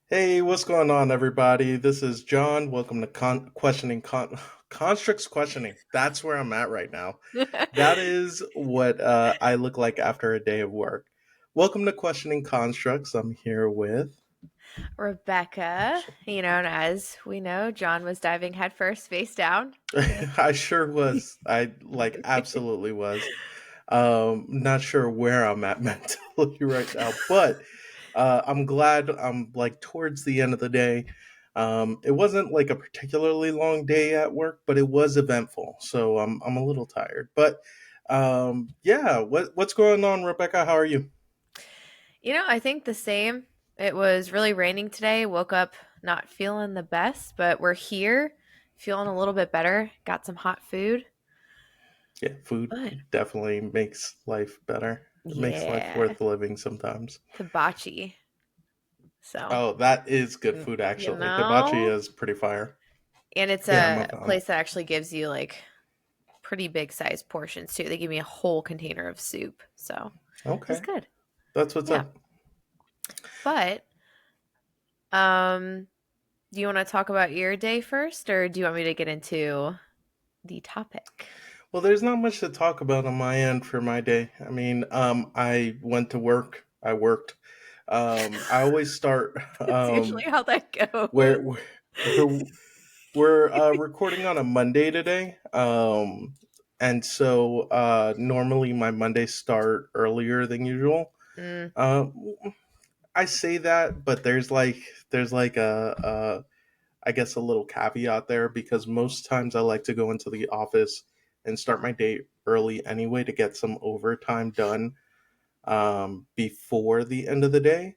Hey, what's going on, everybody? This is John. Welcome to Constructs Questioning. That's where I'm at right now. That is what I look like after a day of work. Welcome to Questioning Constructs. I'm here with. Rebecca, and as we know, John was diving headfirst, face down. I sure was. I like absolutely was. Not sure where I'm at mentally right now, but I'm glad I'm like towards the end of the day. It wasn't like a particularly long day at work, but it was eventful, so I'm a little tired. But yeah, what's going on, Rebecca? How are you? I think the same. It was really raining today. Woke up not feeling the best, but we're here, feeling a little bit better. Got some hot food. Yeah, food But definitely makes life better. It makes life yeah, worth living sometimes. hibachi. So, Oh, that is good food you actually. Hibachi know, is pretty fire. and it's Yeah, I'm a a fan. place that actually gives you like pretty big sized portions too. They give me a whole container of soup. So, it was Okay, good. that's what's Yeah. up. But Um, do you want to talk about your day first, or do you want me to get into the topic? Well, there's not much to talk about on my end for my day. I mean, I went to work. I worked. I always start That's usually how that goes. where we're recording on a Monday today. And so normally my Mondays start earlier than usual. Mm, Um, I say that, but there's like a I guess a little caveat there because most times I like to go into the office and start my day early anyway to get some overtime done before the end of the day.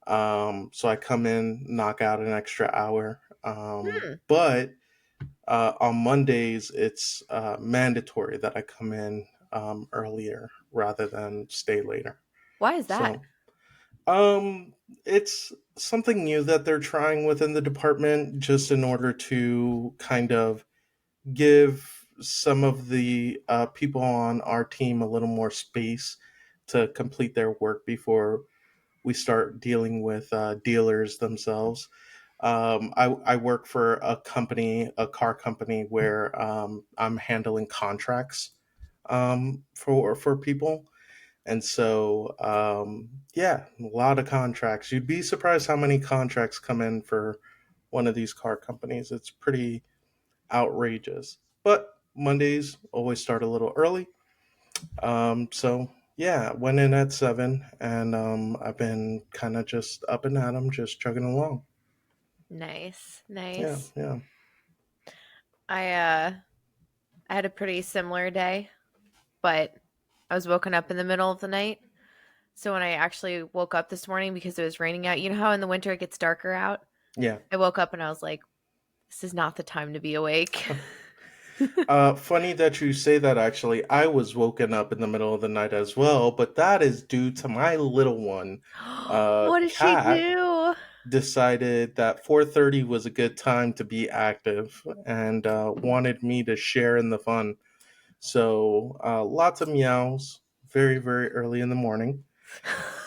So I come in, knock out an extra hour. hmm. But on Mondays, it's mandatory that I come in earlier rather than stay later. Why is that? So um, it's something new that they're trying within the department just in order to kind of give some of the people on our team a little more space to complete their work before we start dealing with dealers themselves. I work for a company, a car company, where I'm handling contracts for people, and so, yeah, a lot of contracts. You'd be surprised how many contracts come in for one of these car companies. It's pretty outrageous. But Mondays always start a little early. So, yeah, went in at 7, and I've been kind of just up and at 'em, just chugging along. Nice, Yeah, nice. yeah. I had a pretty similar day, but I was woken up in the middle of the night. So when I actually woke up this morning because it was raining out, you know how in the winter it gets darker out? Yeah. I woke up and I was like, this is not the time to be awake. Funny that you say that actually. I was woken up in the middle of the night as well, but that is due to my little one, What did she Cat, do? decided that 4:30 was a good time to be active and wanted me to share in the fun. So lots of meows, very very early in the morning,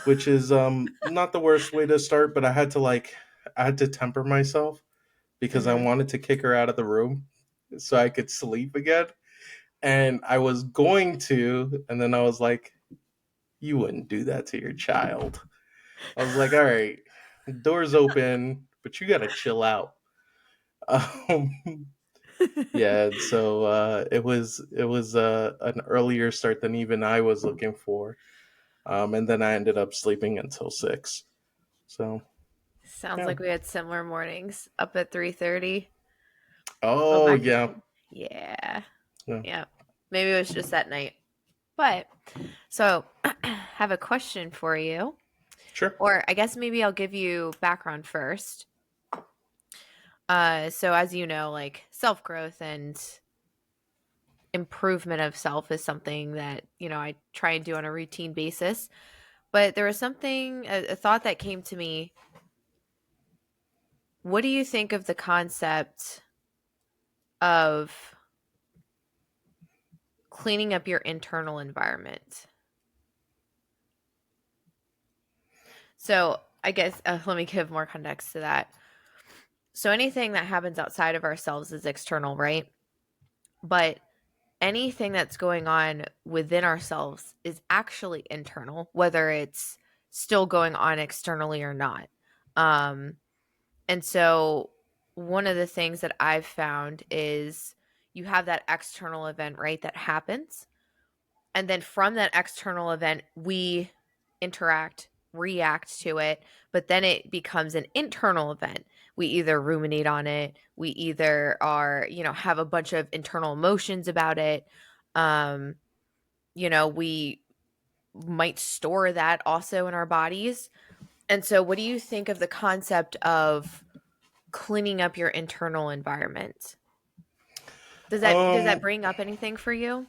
which is not the worst way to start. But I had to temper myself because I Hmm. wanted to kick her out of the room so I could sleep again. And I was going to, and then I was like, "You wouldn't do that to your child." I was like, "All right, doors open, but you gotta chill out." Um, yeah, so it was an earlier start than even I was looking for, and then I ended up sleeping until 6. So Sounds yeah. like we had similar mornings. Up at 3:30. Go Oh back to yeah, sleep. Yeah. yeah. Yeah. Maybe it was just that night. But so have a question for you. Sure. Or I guess maybe I'll give you background first. So as you know, like self-growth and improvement of self is something that, I try and do on a routine basis. But there was something, a thought that came to me. What do you think of the concept of cleaning up your internal environment? So I guess let me give more context to that. So anything that happens outside of ourselves is external, right? But anything that's going on within ourselves is actually internal, whether it's still going on externally or not. Um, and so one of the things that I've found is you have that external event, right, that happens. And then from that external event, we interact, react to it, but then it becomes an internal event. We either ruminate on it, we either are, have a bunch of internal emotions about it. Um, we might store that also in our bodies. And so what do you think of the concept of cleaning up your internal environment? Does that Um, bring up anything for you?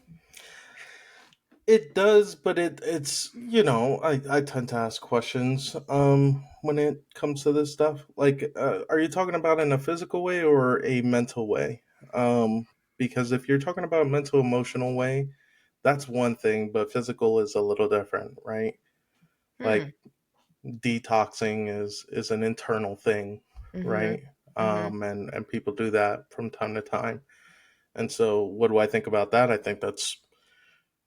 it does, but it's I tend to ask questions when it comes to this stuff. Like, are you talking about in a physical way or a mental way? Um, because if you're talking about mental emotional way, that's one thing, but physical is a little different, right? Hmm. Like detoxing is an internal thing, Mhm. right? Mhm. And people do that from time to time. And so, what do I think about that? I think that's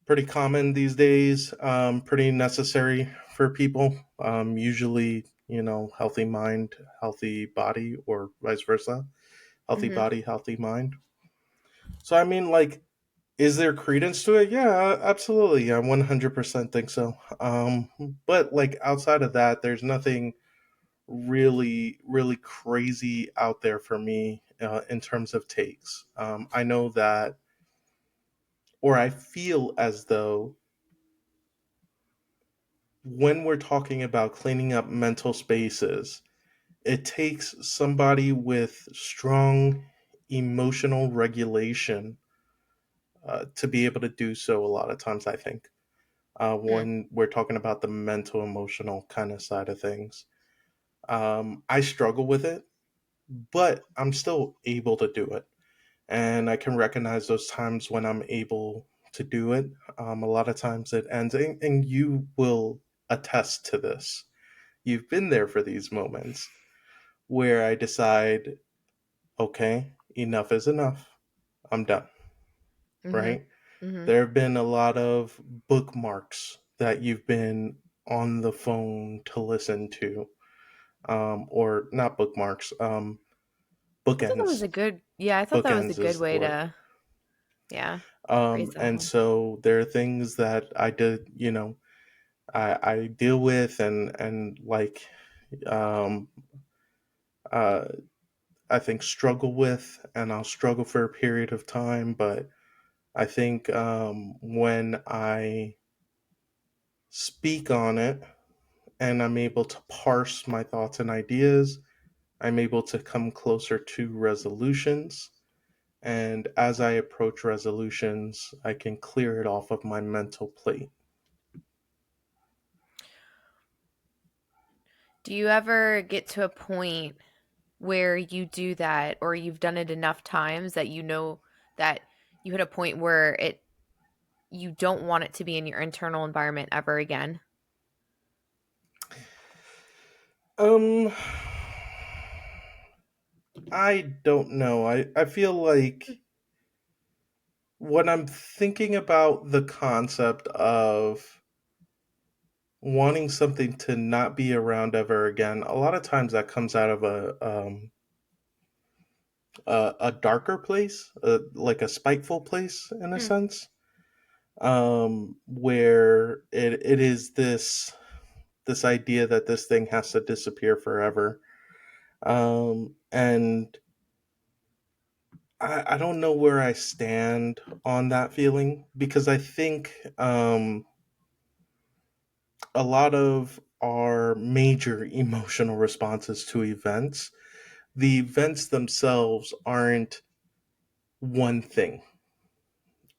pretty common these days, pretty necessary for people. Usually, healthy mind, healthy body, or vice versa. Healthy Mhm. body, healthy mind. So, I mean, like, is there credence to it? Yeah, absolutely. I 100% think so. But, like, outside of that, there's nothing really, really crazy out there for me in terms of takes. I know that, or I feel as though when we're talking about cleaning up mental spaces, it takes somebody with strong emotional regulation to be able to do so a lot of times, I think, Hmm. when we're talking about the mental emotional kind of side of things. I struggle with it, but I'm still able to do it. And I can recognize those times when I'm able to do it. A lot of times it ends, and you will attest to this. You've been there for these moments where I decide, okay, enough is enough. I'm done, Mhm. right? Mhm. There have been a lot of bookmarks that you've been on the phone to listen to, or not bookmarks, I thought that was bookends. a good Yeah, I thought that was a Bookends good is the way word. to, yeah, phrase that And one. so there are things that I did, I deal with and like, um, uh, I think struggle with, and I'll struggle for a period of time. But I think when I speak on it and I'm able to parse my thoughts and ideas, I'm able to come closer to resolutions. And as I approach resolutions, I can clear it off of my mental plate. Do you ever get to a point where you do that, or you've done it enough times that you know that you hit a point where it you don't want it to be in your internal environment ever again? Um, I don't know. I feel like when I'm thinking about the concept of wanting something to not be around ever again, a lot of times that comes out of a darker place, like a spiteful place in a Hmm. sense, where it is this idea that this thing has to disappear forever. And I don't know where I stand on that feeling because I think a lot of our major emotional responses to events, the events themselves aren't one thing.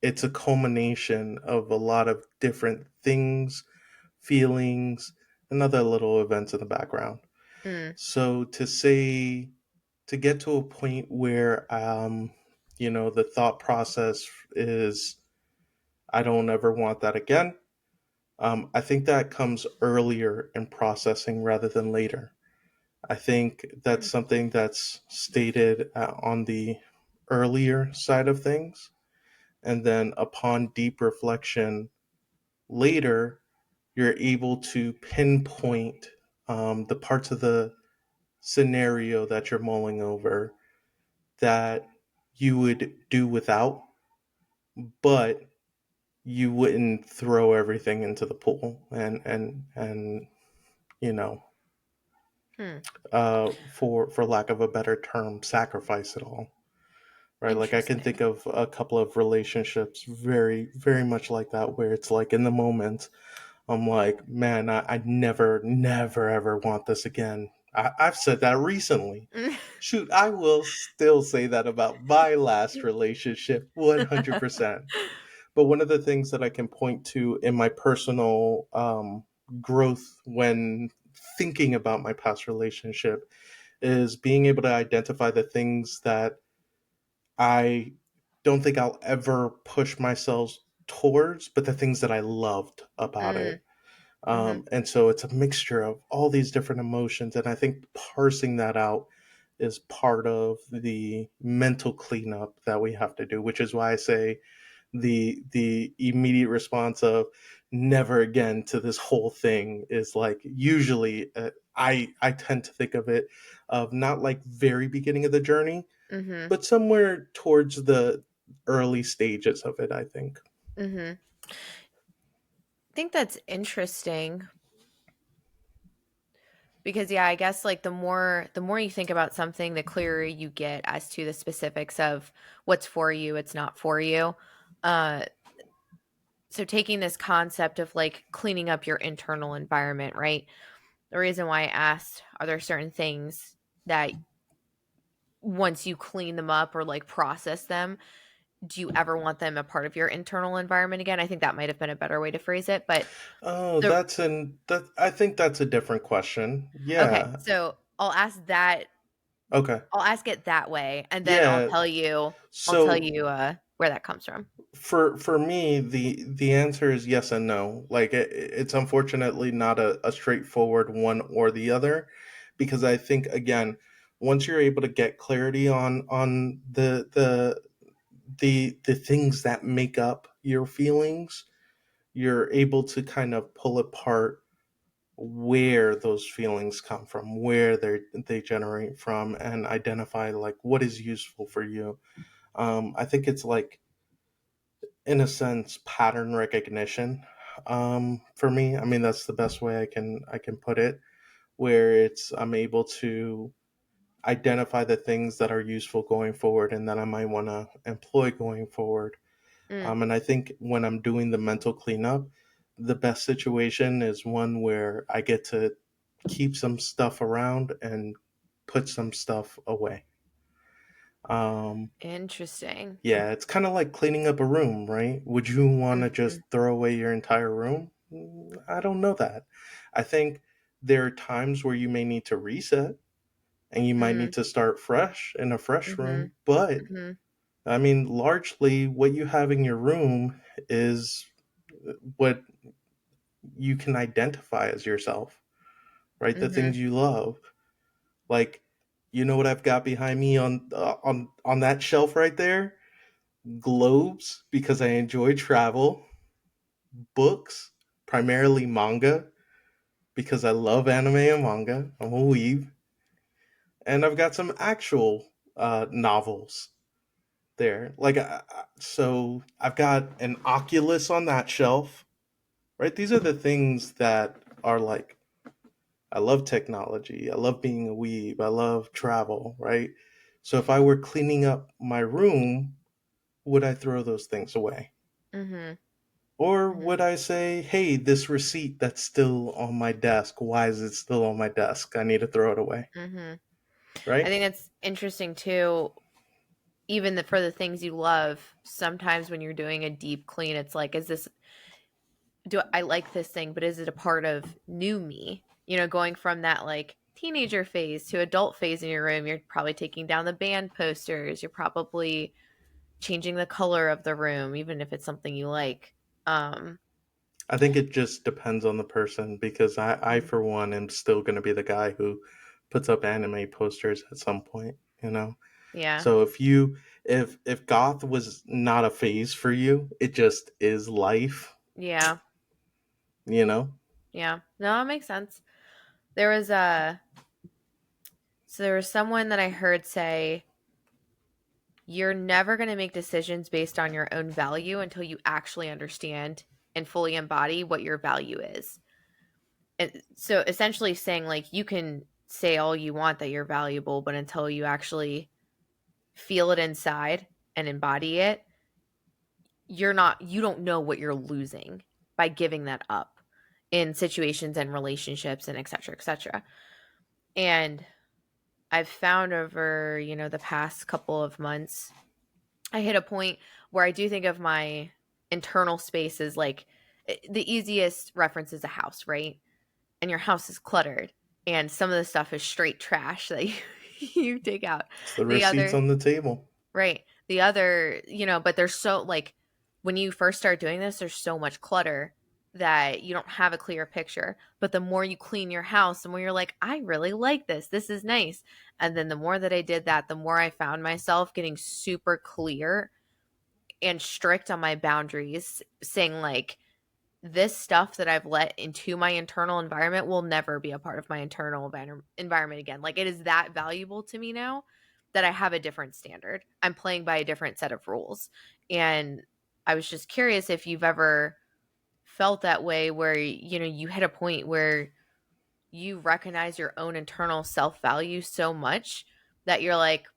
It's a culmination of a lot of different things, feelings, and other little events in the background. Mm. So to get to a point where the thought process is I don't ever want that again. I think that comes earlier in processing rather than later. I think that's Mm. something that's stated on the earlier side of things. And then upon deep reflection later, you're able to pinpoint the parts of the scenario that you're mulling over that you would do without, but you wouldn't throw everything into the pool and you know Hmm. for lack of a better term, sacrifice it all. Right, like I can Interesting. think of a couple of relationships very much like that, where it's like in the moment I'm like, man, I never ever want this again. I've said that recently. Shoot, I will still say that about my last relationship 100%. But one of the things that I can point to in my personal growth when thinking about my past relationship is being able to identify the things that I don't think I'll ever push myself towards, but the things that I loved about Mm. it. Mm-hmm. And so it's a mixture of all these different emotions. And I think parsing that out is part of the mental cleanup that we have to do, which is why I say the immediate response of never again to this whole thing is like usually I tend to think of it of not like very beginning of the journey, Mm-hmm. but somewhere towards the early stages of it, I think. Mm-hmm. I think that's interesting because yeah, I guess like the more you think about something, the clearer you get as to the specifics of what's for you, it's not for you. Uh so taking this concept of like cleaning up your internal environment, right? The reason why I asked, are there certain things that once you clean them up or like process them, do you ever want them a part of your internal environment again? I think that might have been a better way to phrase it, but Oh, the that I think that's a different question. okay, Yeah. so Okay. I'll ask it that way, and then Yeah. I'll tell So you where that comes from. for me, the answer is yes and no. Like it's unfortunately not a straightforward one or the other, because I think again, once you're able to get clarity on the things that make up your feelings, you're able to kind of pull apart where those feelings come from, where they generate from, and identify like what is useful for you. I think it's like, in a sense, pattern recognition. For me, I mean that's the best way I can put it. Where it's I'm able to identify the things that are useful going forward, and that I might want to employ going forward. Mm, And I think when I'm doing the mental cleanup, the best situation is one where I get to keep some stuff around and put some stuff away. Um, interesting. yeah, it's kind of like cleaning up a room, right? Would you want to Mhm, just throw away your entire room? I don't know that. I think there are times where you may need to reset and you might mm, need to start fresh in a fresh mhm, room, but mhm, I mean, largely what you have in your room is what you can identify as yourself, right? The mhm. things you love. Like, you know what I've got behind me on that shelf right there? Globes, because I enjoy travel. Books, primarily manga, because I love anime and manga. I'm a weeb. And I've got some actual novels there. Like, so I've got an Oculus on that shelf, right? These are the things that are like, I love technology. I love being a weeb. I love travel, right? So if I were cleaning up my room, would I throw those things away? Mhm, Or would mhm, I say, hey, this receipt that's still on my desk, why is it still on my desk? I need to throw it away, mhm. I right? think it's interesting too, even for the things you love, sometimes when you're doing a deep clean, it's like, is this do I like this thing, but is it a part of new me? You know, going from that like teenager phase to adult phase in your room, you're probably taking down the band posters, you're probably changing the color of the room, even if it's something you like. Um, I think it just depends on the person because I Mhm. for one, am still going to be the guy who puts up anime posters at some point, you know? Yeah. So if goth was not a phase for you, it just is life, Yeah. you know? Yeah. No, that makes sense. There was a so there was someone that I heard say, you're never going to make decisions based on your own value until you actually understand and fully embody what your value is. And so essentially saying like you can say all you want that you're valuable, but until you actually feel it inside and embody it, you don't know what you're losing by giving that up in situations and relationships and et cetera, et cetera. And I've found over, the past couple of months, I hit a point where I do think of my internal space as like the easiest reference is a house, right? And your house is cluttered and some of the stuff is straight trash that you take out. It's the The receipts other on the table. Right. The other, but there's so like when you first start doing this, there's so much clutter that you don't have a clear picture. But the more you clean your house, the more you're like, I really like this. This is nice. And then the more that I did that, the more I found myself getting super clear and strict on my boundaries, saying like this stuff that I've let into my internal environment will never be a part of my internal environment again. Like it is that valuable to me now that I have a different standard. I'm playing by a different set of rules. And I was just curious if you've ever felt that way where you hit a point where you recognize your own internal self-value so much that you're like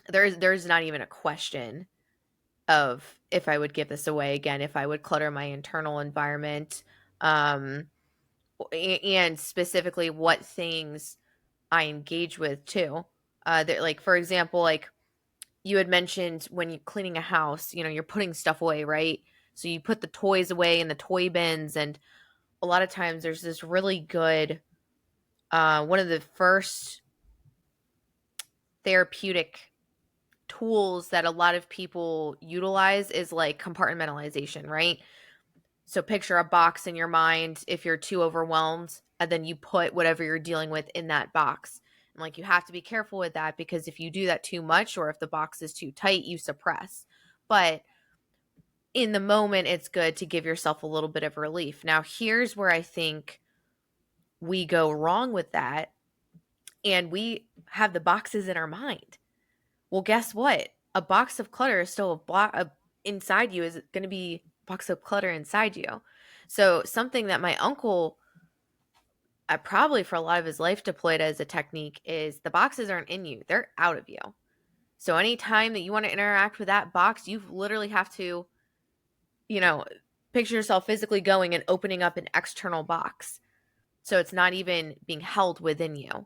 there's not even a question of if I would give this away again, if I would clutter my internal environment, um, and specifically what things I engage with too. That, like for example, like you had mentioned when you're cleaning a house, you're putting stuff away, right? So you put the toys away in the toy bins, and a lot of times there's this really good, one of the first therapeutic tools that a lot of people utilize is like compartmentalization, right? So picture a box in your mind if you're too overwhelmed, and then you put whatever you're dealing with in that box. And like you have to be careful with that because if you do that too much or if the box is too tight, you suppress. But in the moment, it's good to give yourself a little bit of relief. Now, here's where I think we go wrong with that. And we have the boxes in our mind. Well, guess what? A box of clutter is still inside you is going to be a box of clutter inside you. So something that my uncle, probably for a lot of his life deployed as a technique is the boxes aren't in you; they're out of you. So anytime that you want to interact with that box, you literally have to, you know, picture yourself physically going and opening up an external box. So it's not even being held within you,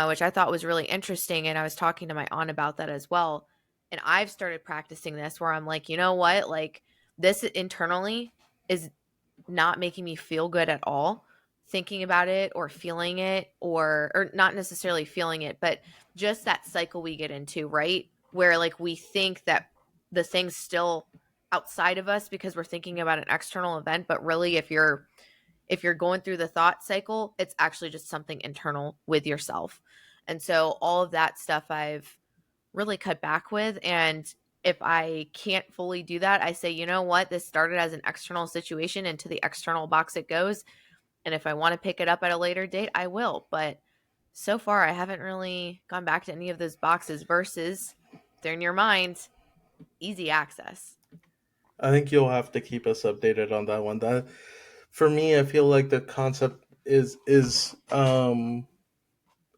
which I thought was really interesting. And I was talking to my aunt about that as well. And I've started practicing this where I'm like, you know what? Like, this internally is not making me feel good at all. Thinking about it or feeling it, or not necessarily feeling it, but just that cycle we get into, right? Where like we think that the thing's still outside of us because we're thinking about an external event, but really if you're going through the thought cycle, it's actually just something internal with yourself. And so all of that stuff I've really cut back with. And if I can't fully do that, I say, you know what? This started as an external situation, into the external box it goes. And if I want to pick it up at a later date, I will. But so far, I haven't really gone back to any of those boxes versus they're in your mind, easy access. I think you'll have to keep us updated on that one. That for me, I feel like the concept is a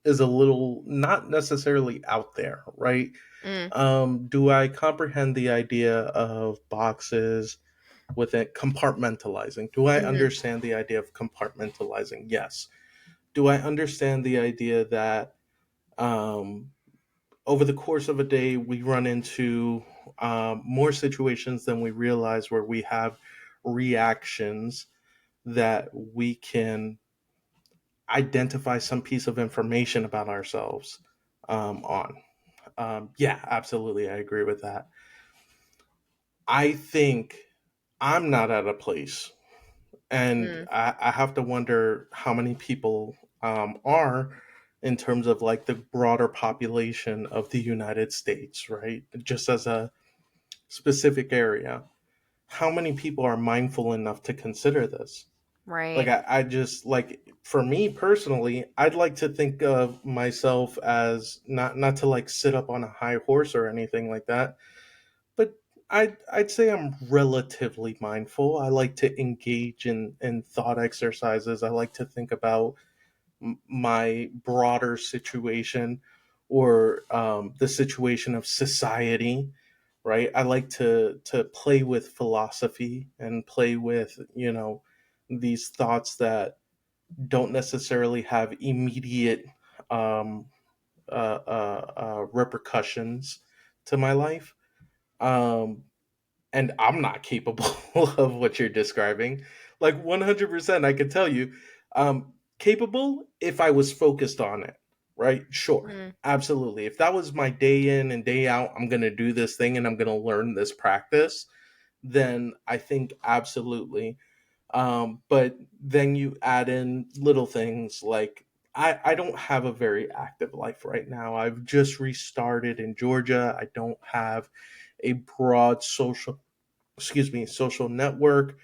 little not necessarily out there, right? Mm, Do I comprehend the idea of boxes with it compartmentalizing? Do I hmm understand the idea of compartmentalizing? Yes. Do I understand the idea that um, over the course of a day we run into more situations than we realize where we have reactions that we can identify some piece of information about ourselves on? Yeah, absolutely. I agree with that. I think I'm not at a place. And Mm, I have to wonder how many people are in terms of like the broader population of the United States, right? Just as a specific area. How many people are mindful enough to consider this? Like, right. I just like, for me personally, I'd like to think of myself as not to like sit up on a high horse or anything like that, but I'd say I'm relatively mindful. I like to engage in thought exercises. I like to think about my broader situation, or the situation of society, right? I like to play with philosophy and play with, these thoughts that don't necessarily have immediate um, repercussions to my life. Um, and I'm not capable of what you're describing. Like 100%, I could tell you, capable if I was focused on it, right? Sure, Mm, absolutely. If that was my day in and day out, I'm going to do this thing and I'm going to learn this practice, then I think absolutely. But then you add in little things like, I don't have a very active life right now. I've just restarted in Georgia. I don't have a broad social network.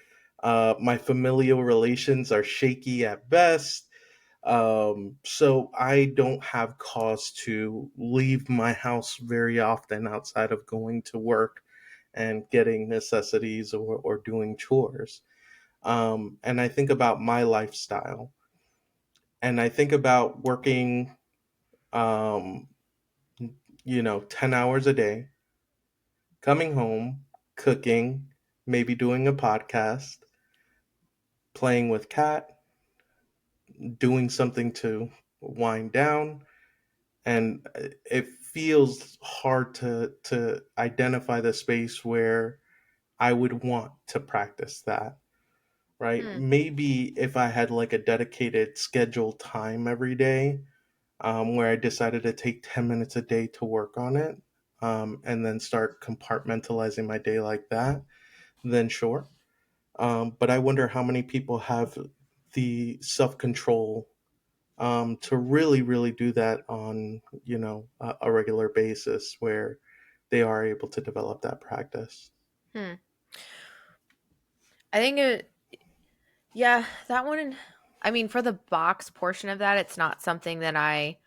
My familial relations are shaky at best. So I don't have cause to leave my house very often outside of going to work and getting necessities, or doing chores. And I think about my lifestyle, and I think about working, um, 10 hours a day, coming home, cooking, maybe doing a podcast, playing with Cat, doing something to wind down, and it feels hard to identify the space where I would want to practice that, right? mm, Maybe if I had like a dedicated scheduled time every day, where I decided to take 10 minutes a day to work on it, and then start compartmentalizing my day like that, then sure. But I wonder how many people have the self control, to really, really do that on, a regular basis, where they are able to develop that practice. hmm. I think yeah, that one. I mean, for the box portion of that, it's not something that I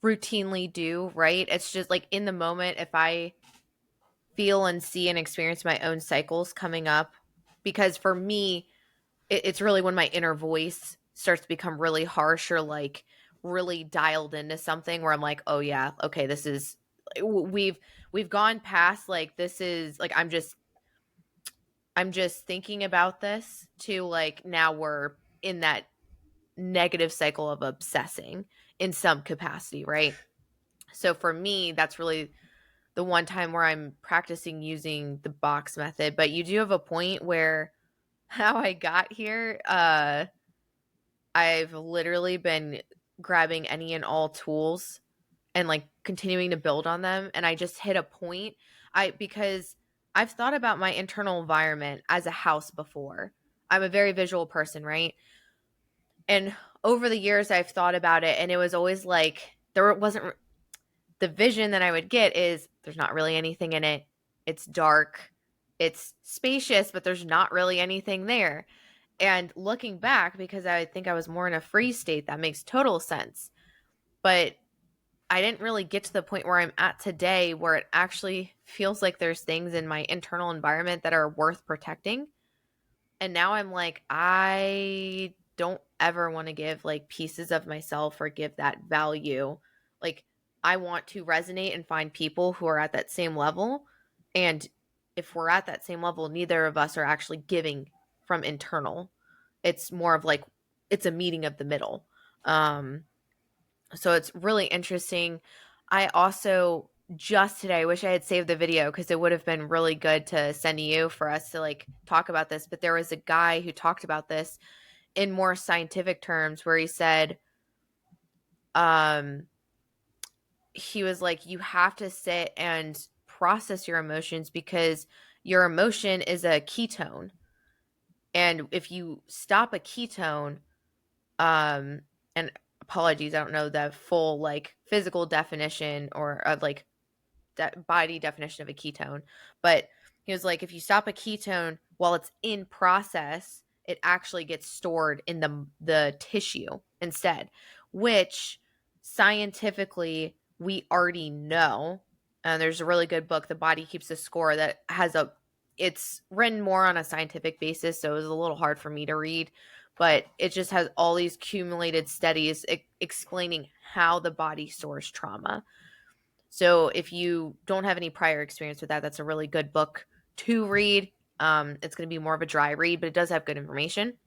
routinely do, right? It's just like in the moment, if I feel and see and experience my own cycles coming up, because for me, it's really when my inner voice starts to become really harsh or like really dialed into something where I'm like, oh yeah, okay, this is we've gone past like this is like I'm just thinking about this to like now we're in that negative cycle of obsessing in some capacity, right? So for me, that's really the one time where I'm practicing using the box method. But you do have a point where how I got here, I've literally been grabbing any and all tools and like continuing to build on them. And I just hit a point. Because I've thought about my internal environment as a house before. I'm a very visual person, right? And over the years, I've thought about it, and it was always like there wasn't the vision that I would get is there's not really anything in it. It's dark. It's spacious, but there's not really anything there. And looking back, because I think I was more in a free state, that makes total sense. But I didn't really get to the point where I'm at today where it actually feels like there's things in my internal environment that are worth protecting. And now I'm like, I don't ever want to give like pieces of myself or give that value. Like, I want to resonate and find people who are at that same level. And if we're at that same level, neither of us are actually giving from internal. It's more of like, it's a meeting of the middle. Um, so it's really interesting. I also just today, I wish I had saved the video because it would have been really good to send to you for us to like talk about this. But there was a guy who talked about this in more scientific terms where he said, um, he was like, you have to sit and process your emotions because your emotion is a ketone. And if you stop a ketone, um, and apologies, I don't know the full like physical definition or like body definition of a ketone, but he was like, if you stop a ketone while it's in process, it actually gets stored in the tissue instead, which scientifically we already know. And there's a really good book, The Body Keeps a Score, that has a it's written more on a scientific basis, so it was a little hard for me to read, but it just has all these accumulated studies explaining how the body stores trauma. So if you don't have any prior experience with that, that's a really good book to read. It's going to be more of a dry read, but it does have good information.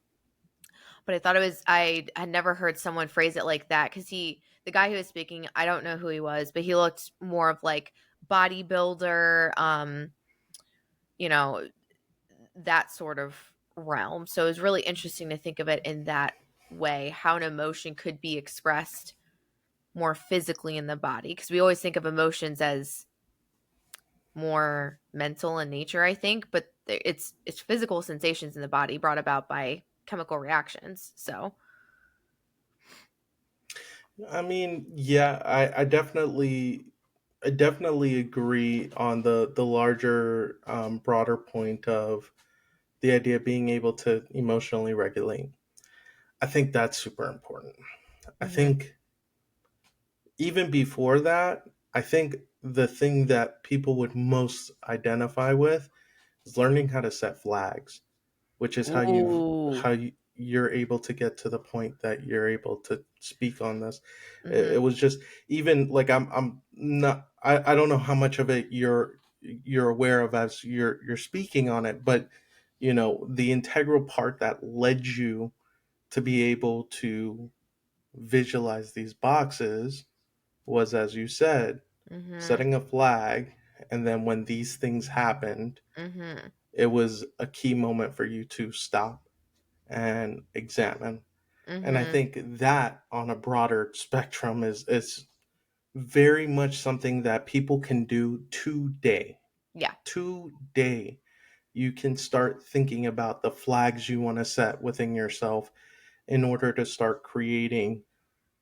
But I thought I had never heard someone phrase it like that, because the guy who was speaking, I don't know who he was, but he looked more of like bodybuilder, you know, that sort of realm. So it was really interesting to think of it in that way, how an emotion could be expressed more physically in the body, because we always think of emotions as more mental in nature, I think, but it's physical sensations in the body brought about by chemical reactions. So, I mean, yeah, I definitely agree on the larger, broader point of the idea of being able to emotionally regulate. I think that's super important. I mhm, think even before that, I think the thing that people would most identify with is learning how to set flags, which is ooh, you're able to get to the point that you're able to speak on this. It mhm, was just, even like, I'm not, I don't know how much of it you're aware of as you're speaking on it, but the integral part that led you to be able to visualize these boxes was, as you said, mhm, setting a flag. And then when these things happened, mhm, it was a key moment for you to stop and examine. And I mhm, think that, on a broader spectrum, is very much something that people can do today. yeah, Today, you can start thinking about the flags you want to set within yourself in order to start creating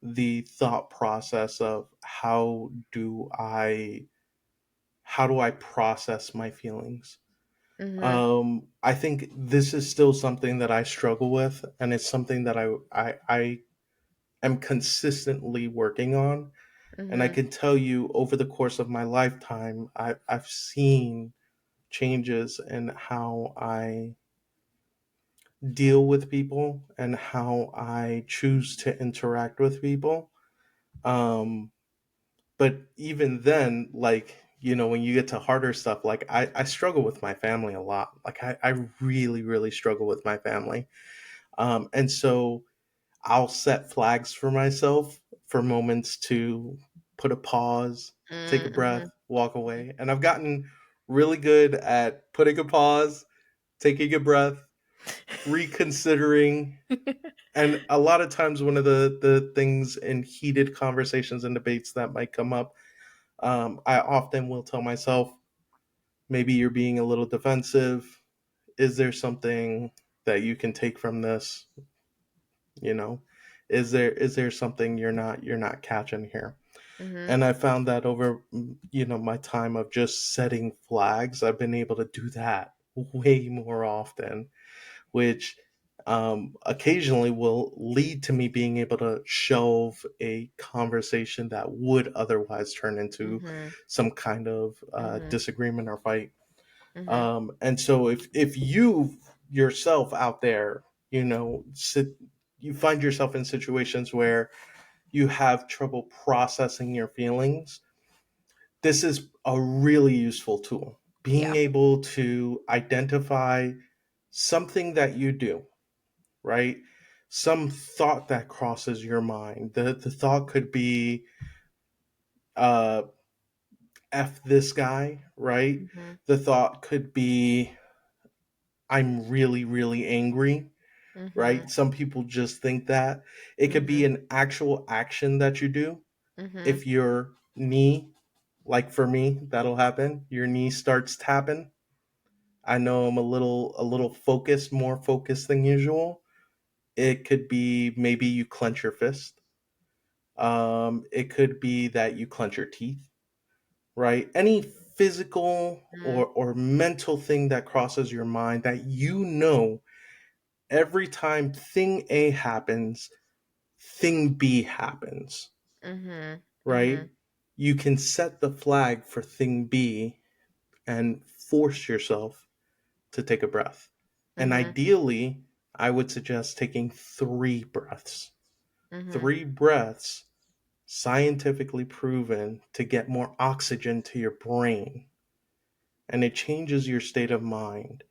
the thought process of how do I process my feelings. mhm, I think this is still something that I struggle with, and it's something that I am consistently working on. And I mhm, can tell you, over the course of my lifetime, I've seen changes in how I deal with people and how I choose to interact with people. Um, but even then, like, when you get to harder stuff, like, I struggle with my family a lot. Like, I really, really struggle with my family. And so I'll set flags for myself for moments to put a pause, take a mhm, breath, walk away. And I've gotten really good at putting a pause, taking a breath, reconsidering. And a lot of times, one of the things in heated conversations and debates that might come up, I often will tell myself, maybe you're being a little defensive. Is there something that you can take from this? You know, is there something you're not catching here? mhm, And I found that over, my time of just setting flags, I've been able to do that way more often, which, occasionally will lead to me being able to shelve a conversation that would otherwise turn into mhm, some kind of, mhm, disagreement or fight. mhm, And so, if you yourself out there, you find yourself in situations where you have trouble processing your feelings, this is a really useful tool. Being yeah, able to identify something that you do, right? Some thought that crosses your mind. The thought could be, uh, F this guy, right? mhm, The thought could be, I'm really, really angry, mhm, right? Some people just think that. It could be mhm, an actual action that you do. mhm, If your knee, like for me, that'll happen, your knee starts tapping, I know I'm a little focused, more focused than usual. It could be maybe you clench your fist. It could be that you clench your teeth, right? Any physical Mm, or mental thing that crosses your mind that you know every time thing A happens, thing B happens, mhm. right? Mhm. You can set the flag for thing B and force yourself to take a breath. And Mhm. ideally, I would suggest taking 3 breaths. Mhm. 3 breaths, scientifically proven to get more oxygen to your brain, and it changes your state of mind.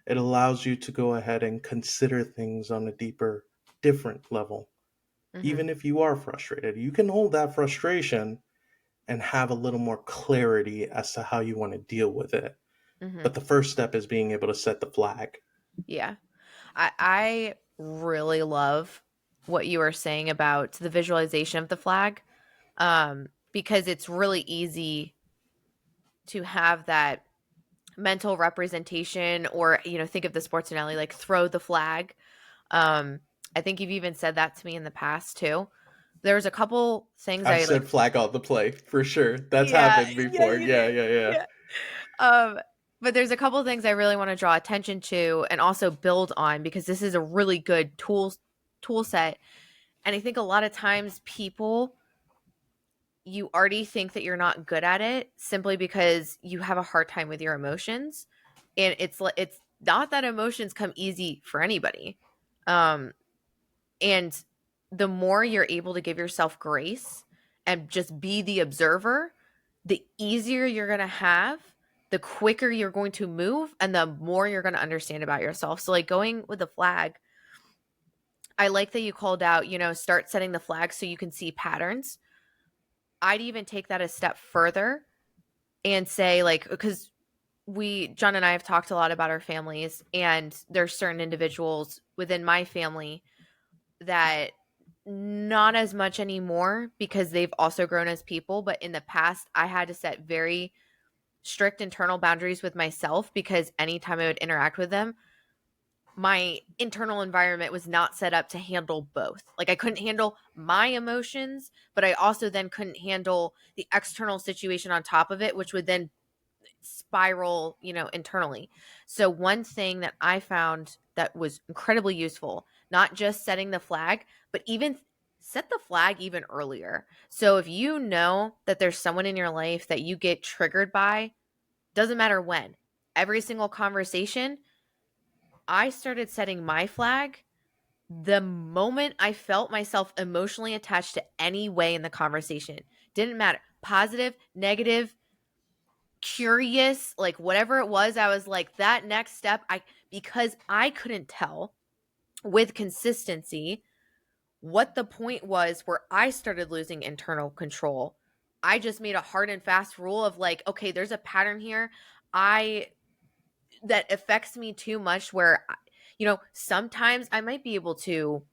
It allows you to go ahead and consider things on a deeper, different level. Mhm. Even if you are frustrated, you can hold that frustration and have a little more clarity as to how you want to deal with it. Mhm. But the first step is being able to set the flag. Yeah. I really love what you were saying about the visualization of the flag, because it's really easy to have that mental representation, or think of the sports analogy, like throw the flag. um I think you've even said that to me in the past too. There's a couple things I've I like. said flag on the play for sure. That's Yeah, happened yeah, before. you Yeah, did. yeah, yeah. Yeah. um but there's a couple things I really want to draw attention to and also build on, because this is a really good tool set. And I think a lot of times people, you already think that you're not good at it simply because you have a hard time with your emotions. And it's not that emotions come easy for anybody. Um and the more you're able to give yourself grace and just be the observer, the easier you're going to have, the quicker you're going to move, and the more you're going to understand about yourself. So like going with the flag, I like that you called out, start setting the flag so you can see patterns. I'd even take that a step further and say, like, because John and I have talked a lot about our families, and there's certain individuals within my family that not as much anymore because they've also grown as people. But in the past, I had to set very strict internal boundaries with myself, because anytime I would interact with them, my internal environment was not set up to handle both. Like I couldn't handle my emotions, but I also then couldn't handle the external situation on top of it, which would then spiral, internally. So one thing that I found that was incredibly useful, not just setting the flag, but even set the flag even earlier. So if you know that there's someone in your life that you get triggered by, doesn't matter when, every single conversation, I started setting my flag the moment I felt myself emotionally attached to any way in the conversation. Didn't matter. Positive, negative, curious, like whatever it was, I was like, that next step, because I couldn't tell with consistency what the point was where I started losing internal control. I just made a hard and fast rule of like, okay, there's a pattern here. I That affects me too much where sometimes I might be able to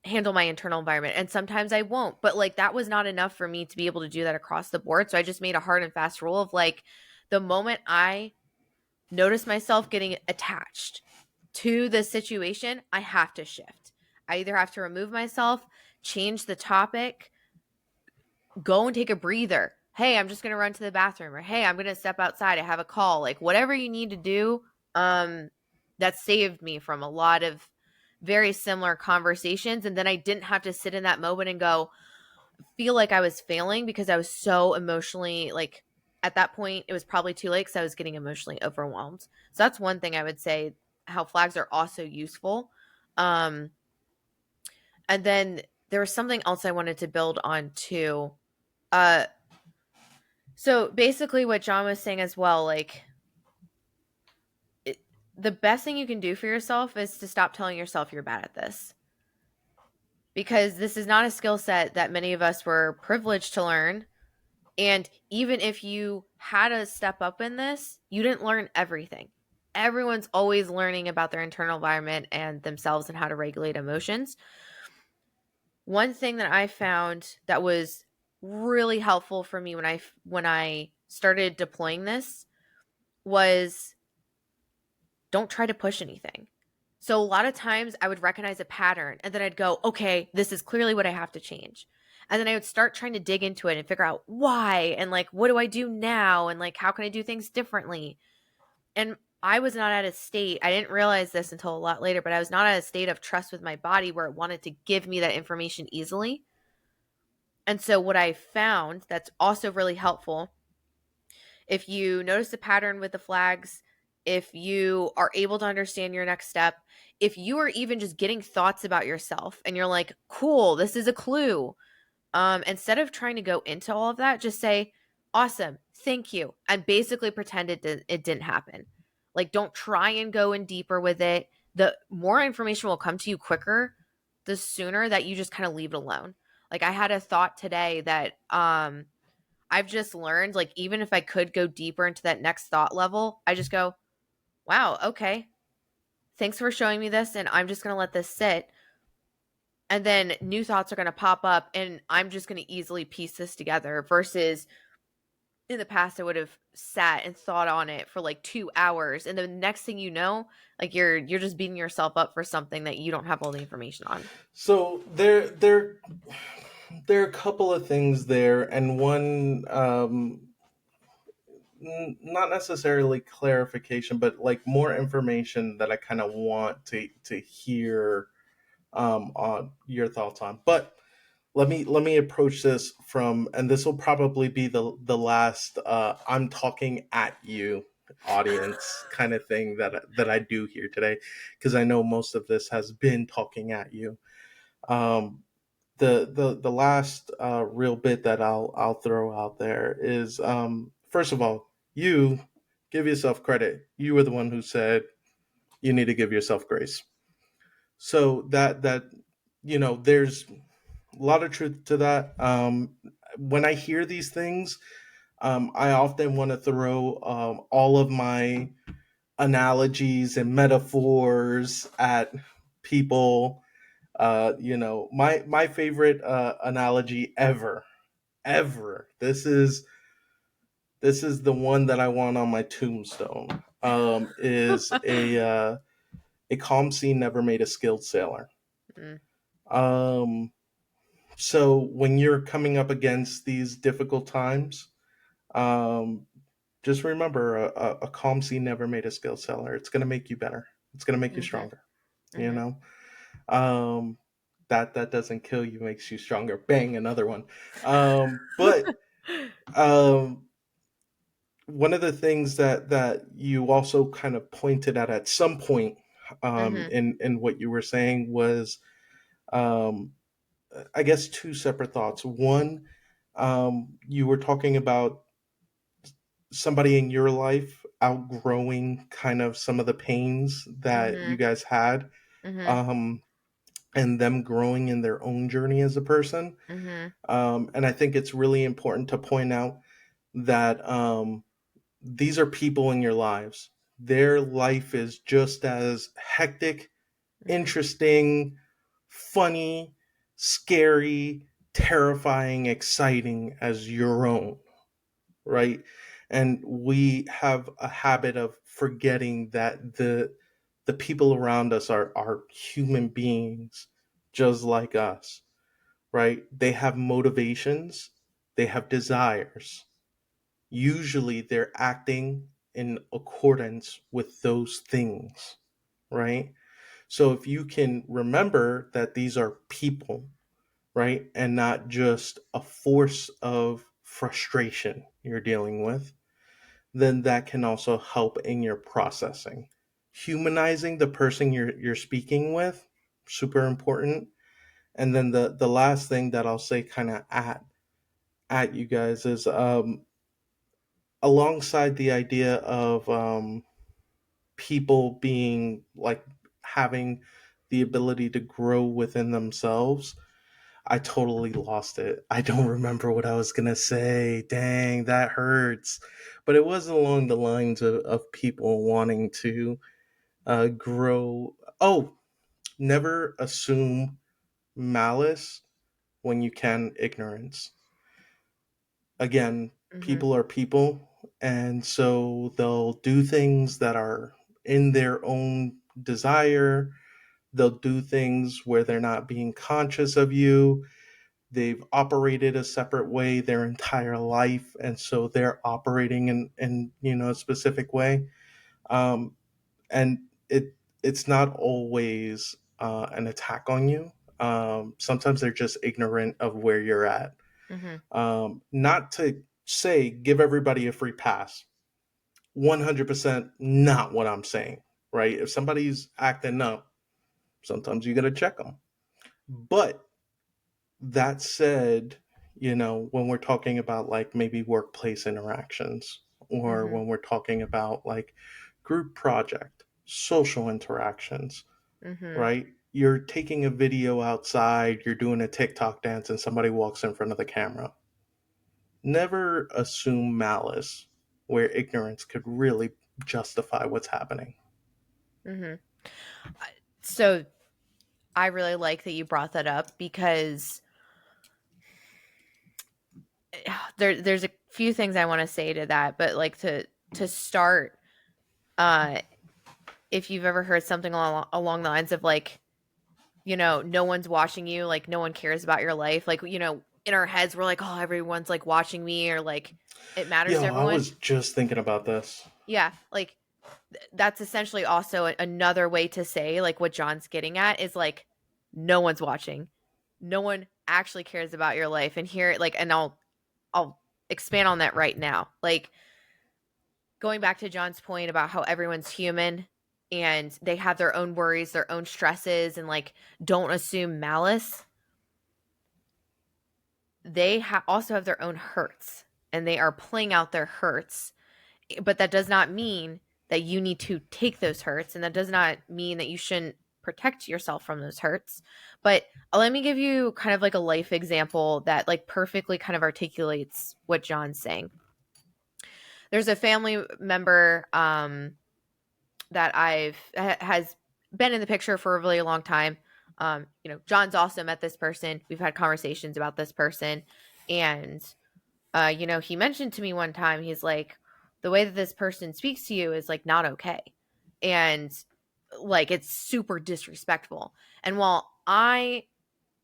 handle my internal environment and sometimes I won't. But like that was not enough for me to be able to do that across the board. So I just made a hard and fast rule of like, the moment I notice myself getting attached to the situation, I have to shift. I either have to remove myself, change the topic, go and take a breather. Hey, I'm just going to run to the bathroom, or hey, I'm going to step outside. I have a call. Like whatever you need to do. That saved me from a lot of very similar conversations, and then I didn't have to sit in that moment and go feel like I was failing because I was so emotionally like at that point it was probably too late because I was getting emotionally overwhelmed. So that's one thing I would say, how flags are also useful. Um and then there was something else I wanted to build on too. Uh so basically what John was saying as well, like it, the best thing you can do for yourself is to stop telling yourself you're bad at this, because this is not a skill set that many of us were privileged to learn. And even if you had to step up in this, you didn't learn everything. Everyone's always learning about their internal environment and themselves and how to regulate emotions. One thing that I found that was really helpful for me when I started deploying this was don't try to push anything. So a lot of times I would recognize a pattern and then I'd go, okay, this is clearly what I have to change. And then I would start trying to dig into it and figure out why and like, what do I do now? And like, how can I do things differently? And I was not at a state, I didn't realize this until a lot later, but I was not at a state of trust with my body where it wanted to give me that information easily. And so, what I found that's also really helpful, if you notice a pattern with the flags, if you are able to understand your next step, if you are even just getting thoughts about yourself and you're like, cool, this is a clue. Instead of trying to go into all of that, just say, awesome, thank you. And basically pretend it didn't happen. Like, don't try and go in deeper with it. The more information will come to you quicker, the sooner that you just kind of leave it alone. Like, I had a thought today that I've just learned, like, even if I could go deeper into that next thought level, I just go, wow, okay, thanks for showing me this. And I'm just going to let this sit. And then new thoughts are going to pop up, and I'm just going to easily piece this together versus in the past I would have sat and thought on it for like 2 hours, and the next thing you know, like you're just beating yourself up for something that you don't have all the information on. So there are a couple of things there, and one, not necessarily clarification, but like more information that I kind of want to hear on your thoughts on. But let me approach this from, and this will probably be the last I'm talking at you audience kind of thing that I do here today, because I know most of this has been talking at you. Um, the last real bit that I'll throw out there is, first of all, you give yourself credit. You were the one who said you need to give yourself grace. So that there's a lot of truth to that. When I hear these things, I often want to throw all of my analogies and metaphors at people. My favorite analogy ever. This is the one that I want on my tombstone. Is a calm sea never made a skilled sailor. Mm, Um, so when you're coming up against these difficult times, um, just remember a calm sea never made a skilled sailor. It's going to make you better. It's going to make you mhm, stronger. You mhm. know, um, that doesn't kill you, makes you stronger. Bang, another one. But um, one of the things that you also kind of pointed at some point, Mhm, in what you were saying was, um, I guess, two separate thoughts. One, you were talking about somebody in your life outgrowing kind of some of the pains that you mhm, guys had, mhm, um, and them growing in their own journey as a person. mhm, And I think it's really important to point out that, these are people in your lives. Their life is just as hectic, mhm, interesting, funny, scary, terrifying, exciting as your own, right? And we have a habit of forgetting that the people around us are human beings just like us, right? They have motivations, they have desires. Usually they're acting in accordance with those things, right? So if you can remember that these are people, right, and not just a force of frustration you're dealing with, then that can also help in your processing. Humanizing the person you're speaking with, super important. And then the last thing that I'll say kind of at you guys is, alongside the idea of, people being like having the ability to grow within themselves. I totally lost it. I don't remember what I was gonna say. Dang, that hurts. But it was along the lines of people wanting to grow. Oh, never assume malice when you can ignorance. Again, mhm, people are people, and so they'll do things that are in their own desire. They'll do things where they're not being conscious of you. They've operated a separate way their entire life, and so they're operating in a specific way. Um, and it's not always an attack on you. Sometimes they're just ignorant of where you're at. Mm-hmm. Not to say give everybody a free pass. 100% not what I'm saying, right? If somebody's acting up, sometimes you got to check them. But that said, when we're talking about like maybe workplace interactions, or Mm-hmm. when we're talking about like group project, social interactions, Mm-hmm. right? You're taking a video outside, you're doing a TikTok dance, and somebody walks in front of the camera. Never assume malice where ignorance could really justify what's happening. Mm-hmm. So I really like that you brought that up, because there's a few things I want to say to that, but like to start, uh, if you've ever heard something along the lines of like, no one's watching you, like no one cares about your life, like, in our heads we're like, oh, everyone's like watching me, or like it matters to Yo, I everyone. was just thinking about this. Yeah, like that's essentially also another way to say like what John's getting at is like no one's watching. No one actually cares about your life. And here, like, and I'll expand on that right now. Like, going back to John's point about how everyone's human and they have their own worries, their own stresses, and like don't assume malice. They also have their own hurts, and they are playing out their hurts. But that does not mean that you need to take those hurts, and that does not mean that you shouldn't protect yourself from those hurts. But let me give you kind of like a life example that like perfectly kind of articulates what John's saying. There's a family member that has been in the picture for a really long time. John's also met this person. We've had conversations about this person, and he mentioned to me one time, he's like, the way that this person speaks to you is like not okay. And like it's super disrespectful. And while I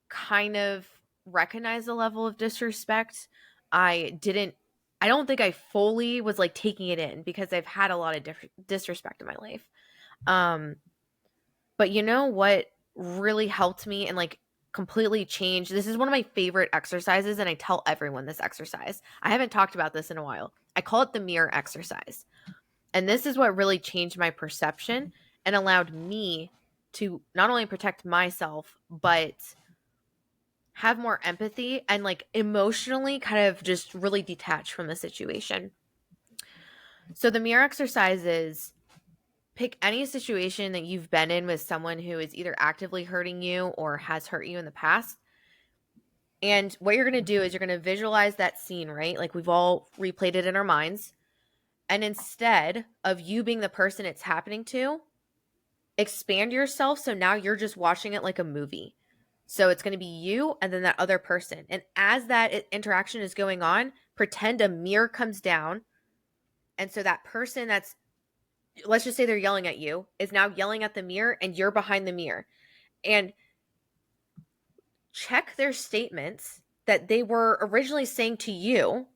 kind of recognize the level of disrespect, I don't think I fully was like taking it in, because I've had a lot of disrespect in my life. Um, but you know what really helped me and like completely changed? This is one of my favorite exercises, and I tell everyone this exercise. I haven't talked about this in a while. I call it the mirror exercise. And this is what really changed my perception and allowed me to not only protect myself, but have more empathy and like emotionally kind of just really detach from the situation. So the mirror exercise is, pick any situation that you've been in with someone who is either actively hurting you or has hurt you in the past. And what you're going to do is you're going to visualize that scene, right? Like we've all replayed it in our minds. And instead of you being the person it's happening to, expand yourself. So now you're just watching it like a movie. So it's going to be you and then that other person. And as that interaction is going on, pretend a mirror comes down. And so that person that's, let's just say they're yelling at you, is now yelling at the mirror, and you're behind the mirror. And check their statements that they were originally saying to you.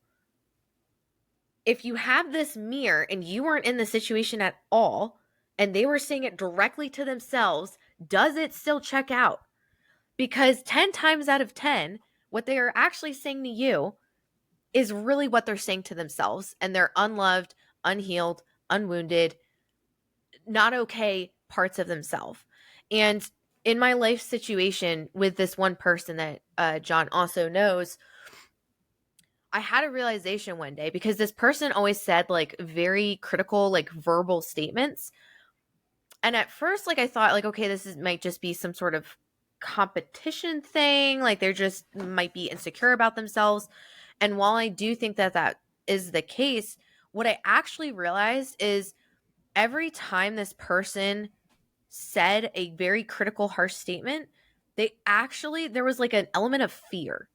If you have this mirror and you weren't in the situation at all, and they were saying it directly to themselves, does it still check out? Because 10 times out of 10, what they are actually saying to you is really what they're saying to themselves, and they're unloved, unhealed, unwounded, not okay parts of themselves. And in my life situation with this one person that John also knows, I had a realization one day, because this person always said like very critical, like verbal statements. And at first, like I thought like, okay, might just be some sort of competition thing. Like they're just might be insecure about themselves. And while I do think that that is the case, what I actually realized is every time this person said a very critical, harsh statement, there was like an element of fear.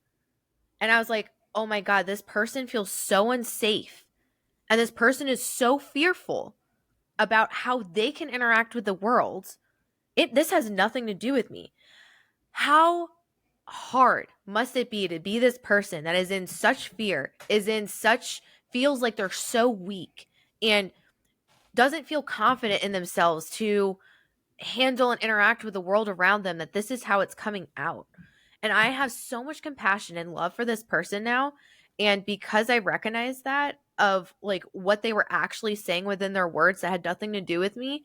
And I was like, oh my God, this person feels so unsafe. And this person is so fearful. about how they can interact with the world. This has nothing to do with me. How hard must it be to be this person that is in such fear, feels like they're so weak and doesn't feel confident in themselves to handle and interact with the world around them, that this is how it's coming out. And I have so much compassion and love for this person now. And because I recognize that of like what they were actually saying within their words that had nothing to do with me,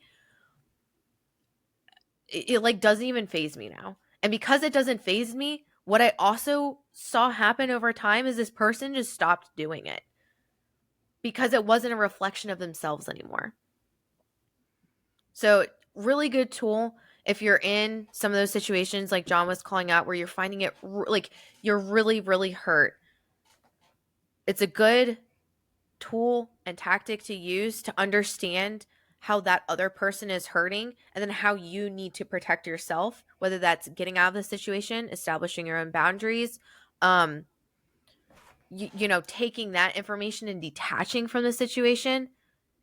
it like doesn't even phase me now. And because it doesn't phase me, what I also saw happen over time is this person just stopped doing it because it wasn't a reflection of themselves anymore. So, really good tool if you're in some of those situations like John was calling out where you're finding it like you're really, really hurt. It's a good tool and tactic to use to understand how that other person is hurting and then how you need to protect yourself, whether that's getting out of the situation, establishing your own boundaries, taking that information and detaching from the situation.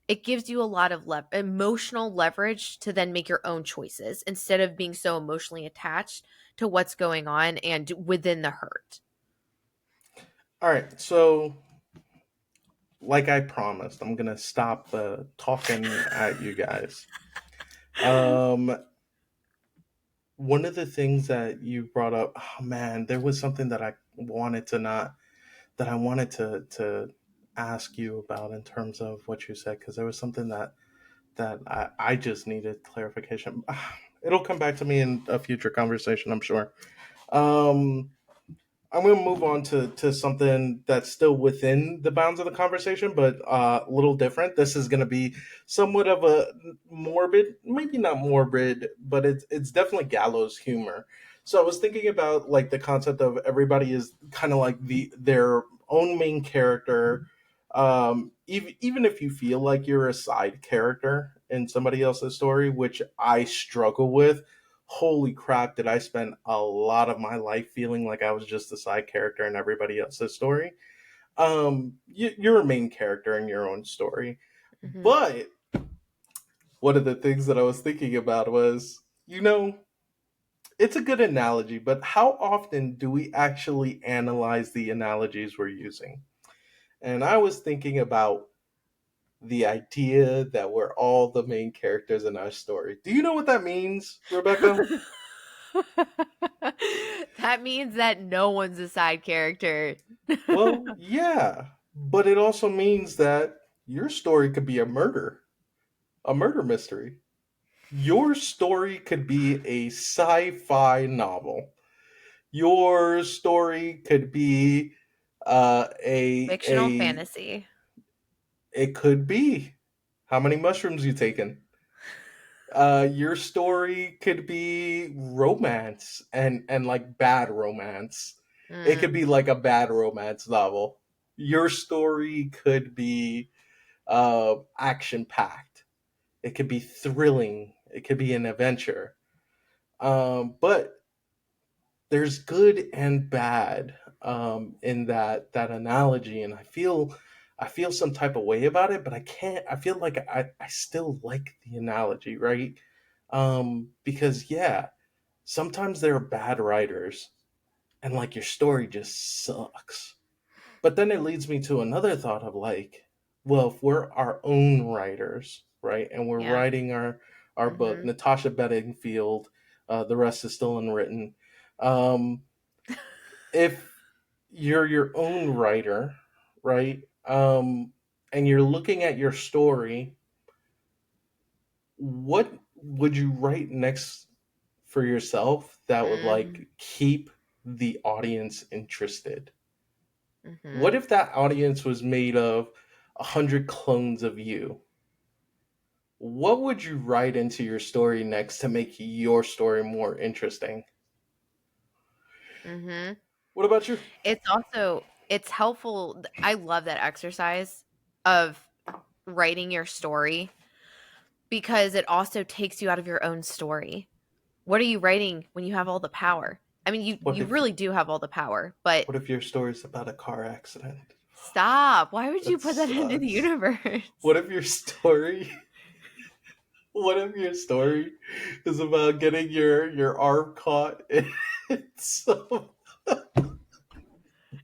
It gives you a lot of emotional leverage to then make your own choices instead of being so emotionally attached to what's going on and within the hurt. All right, so like I promised, I'm gonna stop talking at you guys. One of the things that you brought up, oh man, there was something that I wanted to not that I wanted to ask you about in terms of what you said, because there was something that I just needed clarification. It'll come back to me in a future conversation, I'm sure. Um, I'm going to move on to something that's still within the bounds of the conversation, but a little different. This is going to be somewhat of a morbid, maybe not morbid, but it's definitely gallows humor. So I was thinking about like the concept of everybody is kind of like their own main character. Even if you feel like you're a side character in somebody else's story, which I struggle with, holy crap, did I spend a lot of my life feeling like I was just a side character in everybody else's story. You're a main character in your own story. Mm-hmm. But one of the things that I was thinking about was, it's a good analogy, but how often do we actually analyze the analogies we're using? And I was thinking about the idea that we're all the main characters in our story. Do you know what that means, Rebecca? That means that no one's a side character. Well, yeah, but it also means that your story could be a murder mystery. Your story could be a sci fi novel. Your story could be Fictional a fantasy. it could be how many mushrooms you taken. Your story could be romance and like bad romance. It could Mm, be like a bad romance novel. Your story could be action packed. It could be thrilling. It could be an adventure. But there's good and bad in that analogy, and I feel some type of way about it, but I can't. I feel like I still like the analogy, right? Because yeah, sometimes there are bad writers, and like your story just sucks. But then it leads me to another thought of like, well, if we're our own writers, right, and we're yeah. writing our book, Mm-hmm. Natasha Bedingfield, the rest is still unwritten. Um, if you're your own writer, right, and you're looking at your story, what would you write next for yourself that would Mm-hmm. like keep the audience interested? Mm-hmm. What if that audience was made of 100 clones of you? What would you write into your story next to make your story more interesting? Mm-hmm. What about you? It's helpful. I love that exercise of writing your story because it also takes you out of your own story. What are you writing when you have all the power? I mean, you What you if really do have all the power, but what if your story is about a car accident? stop. Why would you That put that into the sucks. universe? What if your story What if your story is about getting your arm caught in some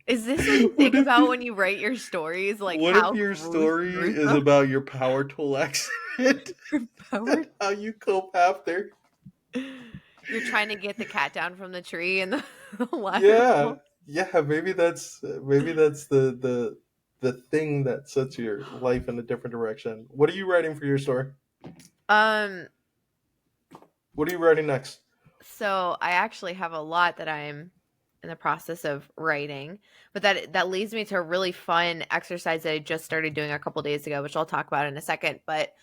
Is this what you what think if about you when you write your stories? Like what if how your story is gruesome about your power tool accident? your power? How you cope after? You're trying to get the cat down from the tree and the, the ladder Yeah. falls. Yeah, maybe that's the thing that sets your life in a different direction. What are you writing for your story? Um, What are you writing next? so I actually have a lot that I'm in the process of writing, but that leads me to a really fun exercise that I just started doing a couple days ago, which I'll talk about in a second. But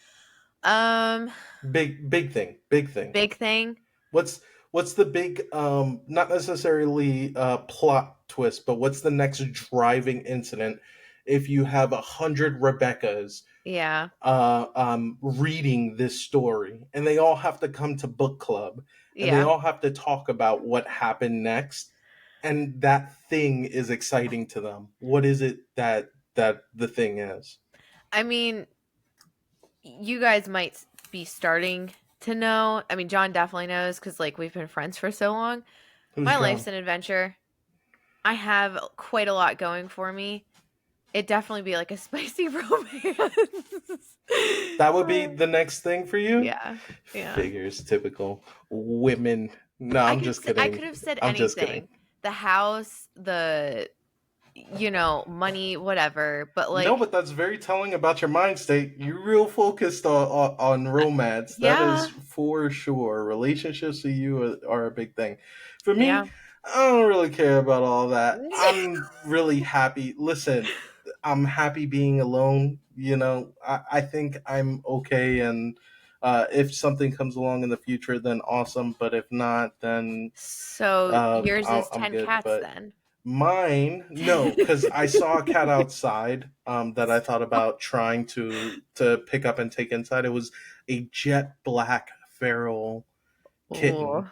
um, Big thing. Big thing. big thing. What's what's the big not necessarily plot twist, but what's the next driving incident if you have 100 Rebeccas Yeah. reading this story and they all have to come to book club and they Yeah. all have to talk about what happened next and that thing is exciting to them. What is it that the thing is? I mean, you guys might be starting to know. I mean, John definitely knows because like we've been friends for so long. Who's My John? life's an adventure. I have quite a lot going for me. It'd definitely be like a spicy romance. That would be the next thing for you? Yeah. Yeah. Figures, typical women. No, I'm just I could kidding. have said I'm just kidding. anything. The house, the money, whatever. But No, like, but that's very telling about your mind state. You're real focused on romance. That is yeah. for sure. Relationships to you are a big thing. For me, Yeah. I don't really care about all that. I'm really happy. Listen, I'm happy being alone. I think I'm okay. And if something comes along in the future, then awesome. But if not, then So yours is I'm 10 good. cats But then. mine, no, because I saw a cat outside that I thought about trying to pick up and take inside. It was a jet black feral kitten. Oh.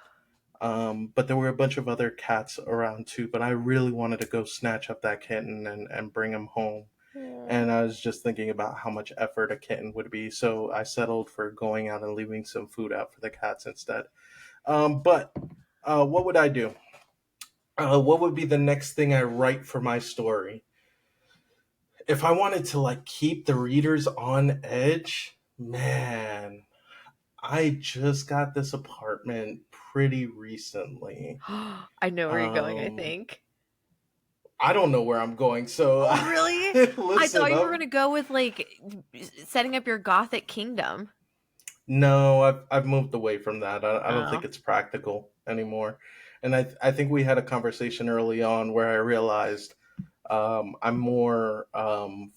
But there were a bunch of other cats around too. But I really wanted to go snatch up that kitten and bring him home. And I was just thinking about how much effort a kitten would be. So I settled for going out and leaving some food out for the cats instead. But what would I do? What would be the next thing I write for my story? If I wanted to like keep the readers on edge, man, I just got this apartment pretty recently. I know where you're going, I Um, think. I don't know where I'm going, so Oh, really? I listen thought you were up. gonna go with like setting up your gothic kingdom. No, I've moved away from that. I don't think Oh. it's practical anymore. And I think we had a conversation early on where I realized I'm more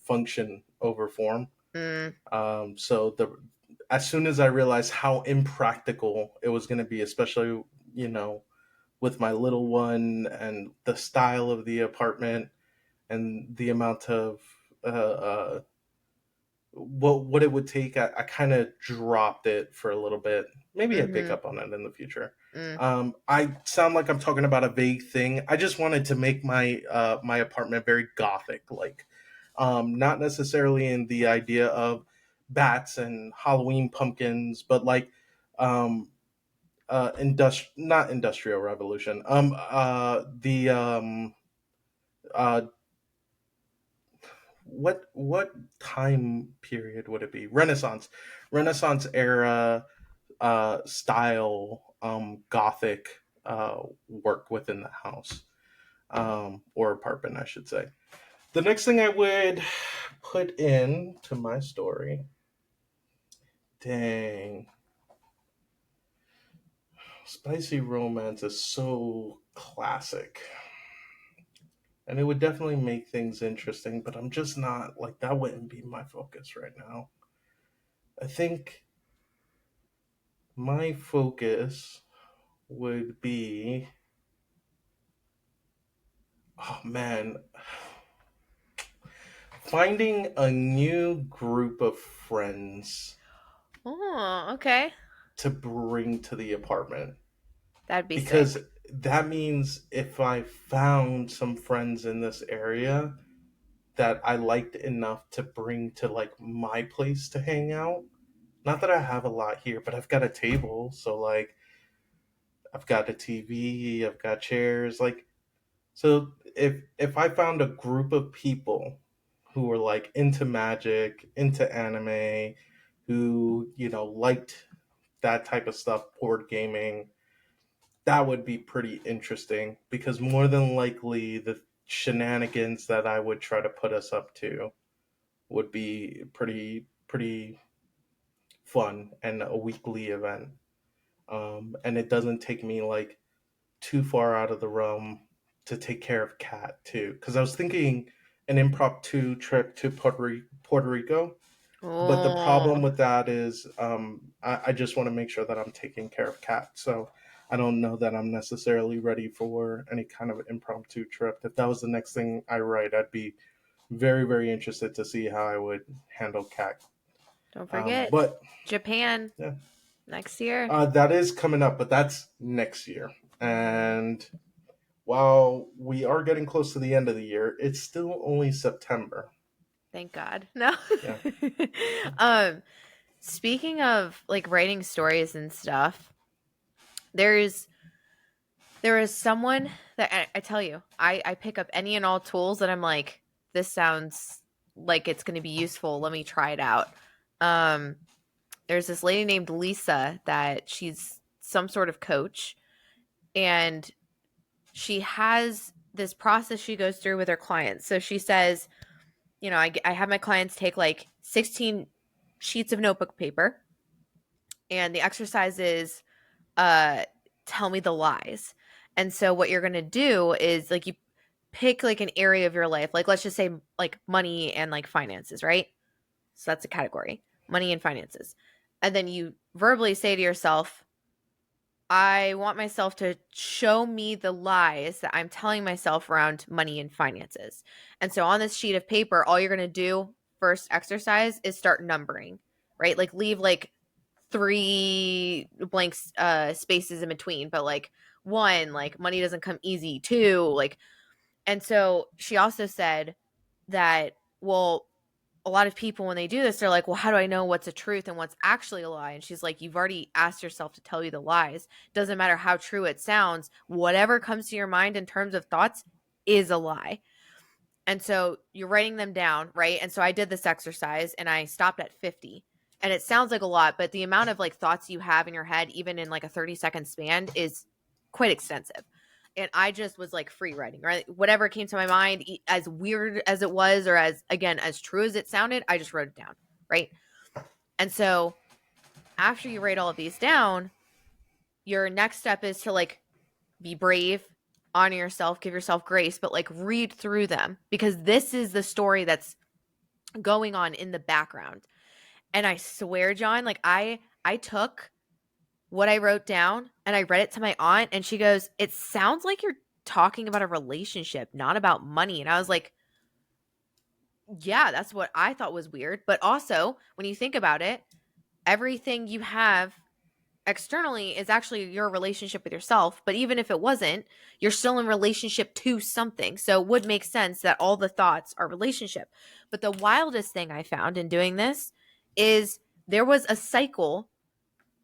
function over form. Mm, So as soon as I realized how impractical it was going to be, especially you know with my little one and the style of the apartment and the amount of what it would take, I kind of dropped it for a little bit. Maybe I pick mm-hmm. up on it in the future. Mm. I sound like I'm talking about a vague thing. I just wanted to make my apartment very gothic, like not necessarily in the idea of bats and Halloween pumpkins, but like um, not industrial revolution. The what time period would it be? Renaissance era style gothic work within the house or apartment, I should say. The next thing I would put in to my story, dang, spicy romance is so classic. And it would definitely make things interesting, but I'm just not like that wouldn't be my focus right now. I think my focus would be, oh man, finding a new group of friends Oh, okay. to bring to the apartment. That'd be Because sick. that means if I found some friends in this area that I liked enough to bring to like my place to hang out, not that I have a lot here, but I've got a table. So like I've got a TV, I've got chairs. Like so if I found a group of people who were like into magic, into anime, who, liked that type of stuff, board gaming, that would be pretty interesting because more than likely the shenanigans that I would try to put us up to would be pretty fun and a weekly event. And it doesn't take me like too far out of the realm to take care of Kat too. Because I was thinking an impromptu trip to Puerto Rico, but the problem Oh, with that is I just want to make sure that I'm taking care of Kat. So I don't know that I'm necessarily ready for any kind of impromptu trip. If that was the next thing I write, I'd be very, very interested to see how I would handle Kat. don't forget But Japan yeah, next year. that is coming up, but that's next year. And while we are getting close to the end of the year, it's still only September. Thank God. No. Yeah. um, Speaking of like writing stories and stuff, there's there is someone that I tell you, I pick up any and all tools that I'm like, this sounds like it's going to be useful. Let me try it out. Um, there's this lady named Lisa that she's some sort of coach, and she has this process she goes through with her clients. So she says, I have my clients take like 16 sheets of notebook paper, and the exercise is uh tell me the lies. And so what you're going to do is like you pick like an area of your life, like let's just say like money and like finances, right? So that's a category, money and finances. And then you verbally say to yourself, I want myself to show me the lies that I'm telling myself around money and finances. And so on this sheet of paper, all you're going to do first exercise is start numbering, right? Like leave like three blank spaces in between, but like one, like money doesn't come easy. Two, like, and so she also said that, well, a lot of people when they do this, they're like, well, how do I know what's a truth and what's actually a lie? And she's like, you've already asked yourself to tell you the lies. Doesn't matter how true it sounds, whatever comes to your mind in terms of thoughts is a lie. And so you're writing them down, right? And so I did this exercise and I stopped at 50. And it sounds like a lot, but the amount of like thoughts you have in your head, even in like a 30-second span, is quite extensive. And I just was like free writing, right? Whatever came to my mind, as weird as it was, or as, again, as true as it sounded, I just wrote it down, right? And so after you write all of these down, your next step is to like be brave, honor yourself, give yourself grace, but like read through them because this is the story that's going on in the background. And I swear, John, like I took what I wrote down and I read it to my aunt and she goes, "It sounds like you're talking about a relationship, not about money." And I was like, "Yeah, that's what I thought was weird." But also, when you think about it, everything you have externally is actually your relationship with yourself. But even if it wasn't, you're still in relationship to something. So it would make sense that all the thoughts are relationship. But the wildest thing I found in doing this is there was a cycle,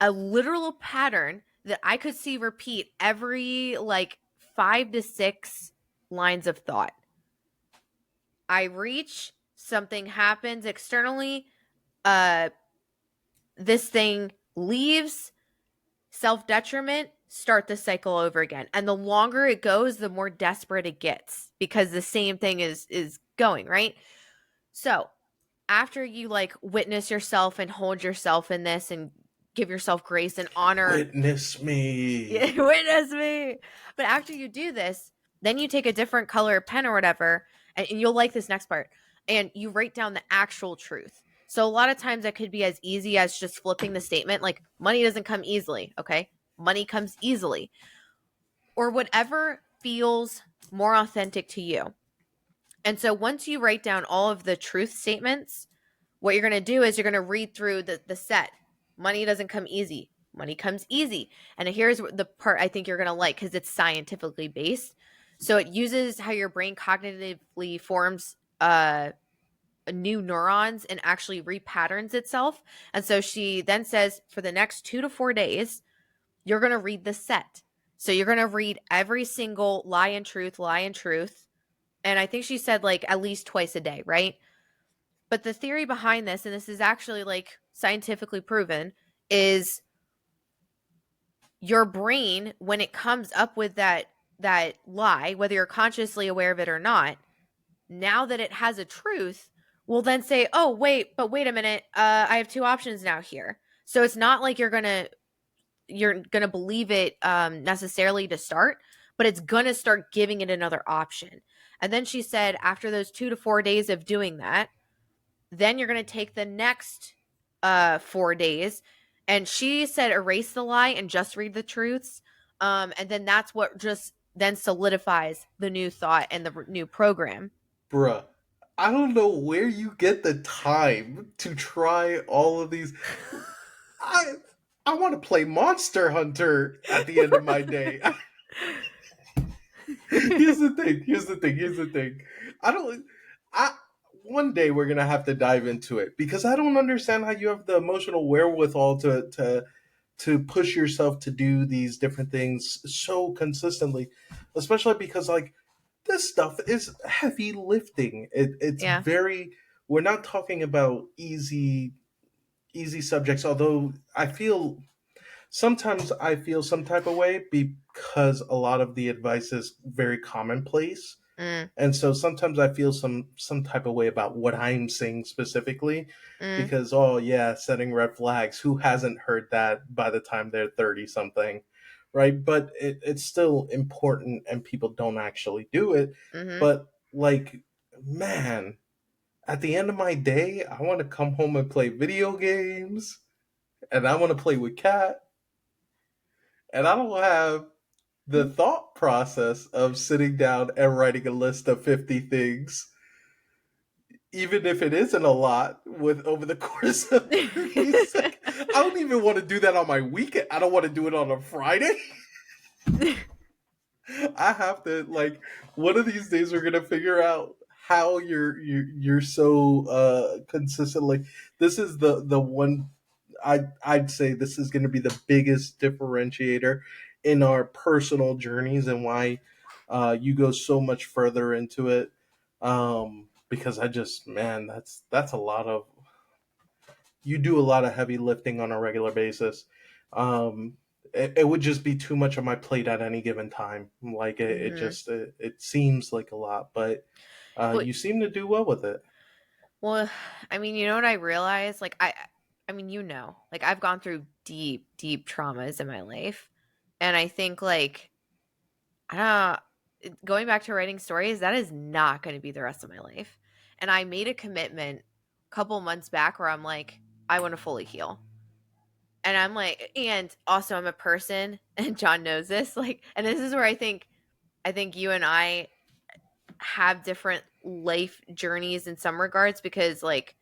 a literal pattern that I could see repeat every like 5 to 6 lines of thought. I reach, something happens externally, uh this thing leaves, self detriment, start the cycle over again. And the longer it goes, the more desperate it gets because the same thing is going, right? So after you like witness yourself and hold yourself in this and give yourself grace and honor, Witness me. witness me. But after you do this, then you take a different color pen or whatever, and you'll like this next part, and you write down the actual truth. So a lot of times that could be as easy as just flipping the statement, like money doesn't come easily. Okay. Money comes easily, or whatever feels more authentic to you. And so once you write down all of the truth statements, what you're going to do is you're going to read through the set. Money doesn't come easy. Money comes easy. And here's the part I think you're going to like because it's scientifically based. So it uses how your brain cognitively forms new neurons and actually repatterns itself. And so she then says for the next 2 to 4 days, you're going to read the set. So you're going to read every single lie and truth, lie and truth. And I think she said like at least twice a day, right? But the theory behind this, and this is actually like scientifically proven, is your brain, when it comes up with that lie, whether you're consciously aware of it or not, now that it has a truth, will then say, oh wait, but wait a minute, I have two options now here. So it's not like you're gonna believe it necessarily to start, but it's gonna start giving it another option. And then she said after those 2 to 4 days of doing that, then you're gonna take the next 4 days, and she said erase the lie and just read the truths. And then that's what just then solidifies the new thought and the new program. Bruh, I don't know where you get the time to try all of these. I I want to play Monster Hunter at the end of my day. Here's the thing. Here's the thing. Here's the thing. I don't. I One day we're gonna have to dive into it because I don't understand how you have the emotional wherewithal to push yourself to do these different things so consistently, especially because like this stuff is heavy lifting. It's Yeah. very. We're not talking about easy subjects. Although sometimes I feel some type of way because a lot of the advice is very commonplace. Mm, And so sometimes I feel some type of way about what I'm saying specifically mm, because oh yeah, setting red flags. Who hasn't heard that by the time they're 30 something? Right? But it's still important and people don't actually do it. mm-hmm. But like man, at the end of my day, I want to come home and play video games and I want to play with Cat and I don't have the thought process of sitting down and writing a list of 50 things, even if it isn't a lot, with over the course of 30 seconds. I don't even want to do that on my weekend. I don't want to do it on a Friday. I have to like one of these days we're gonna figure out how you're so consistent. Like this is the one I'd say this is going to be the biggest differentiator in our personal journeys and why you go so much further into it. Because I just man, that's a lot of you do a lot of heavy lifting on a regular basis. It would just be too much on my plate at any given time. Like Mm-hmm. it seems like a lot, but Well, you seem to do well with it. well, I mean, you know what I realized? Like, I mean, like I've gone through deep, deep traumas in my life, and I think like, I going back to writing stories, that is not going to be the rest of my life. And I made a commitment a couple months back where I'm like, I want to fully heal. And I'm like, and also I'm a person, and John knows this, like, and this is where I think you and I have different life journeys in some regards because like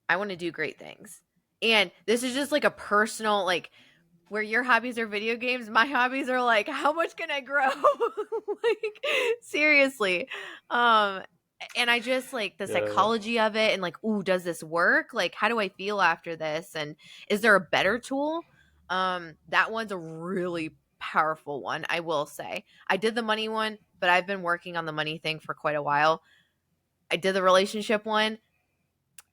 I want to do great things. And this is just like a personal like where your hobbies are video games, my hobbies are like how much can I grow? Like seriously. Um and I just like the Yeah. psychology of it and like ooh, does this work? Like how do I feel after this and is there a better tool? That one's a really powerful one, I will say. I did the money one, but I've been working on the money thing for quite a while. I did the relationship one.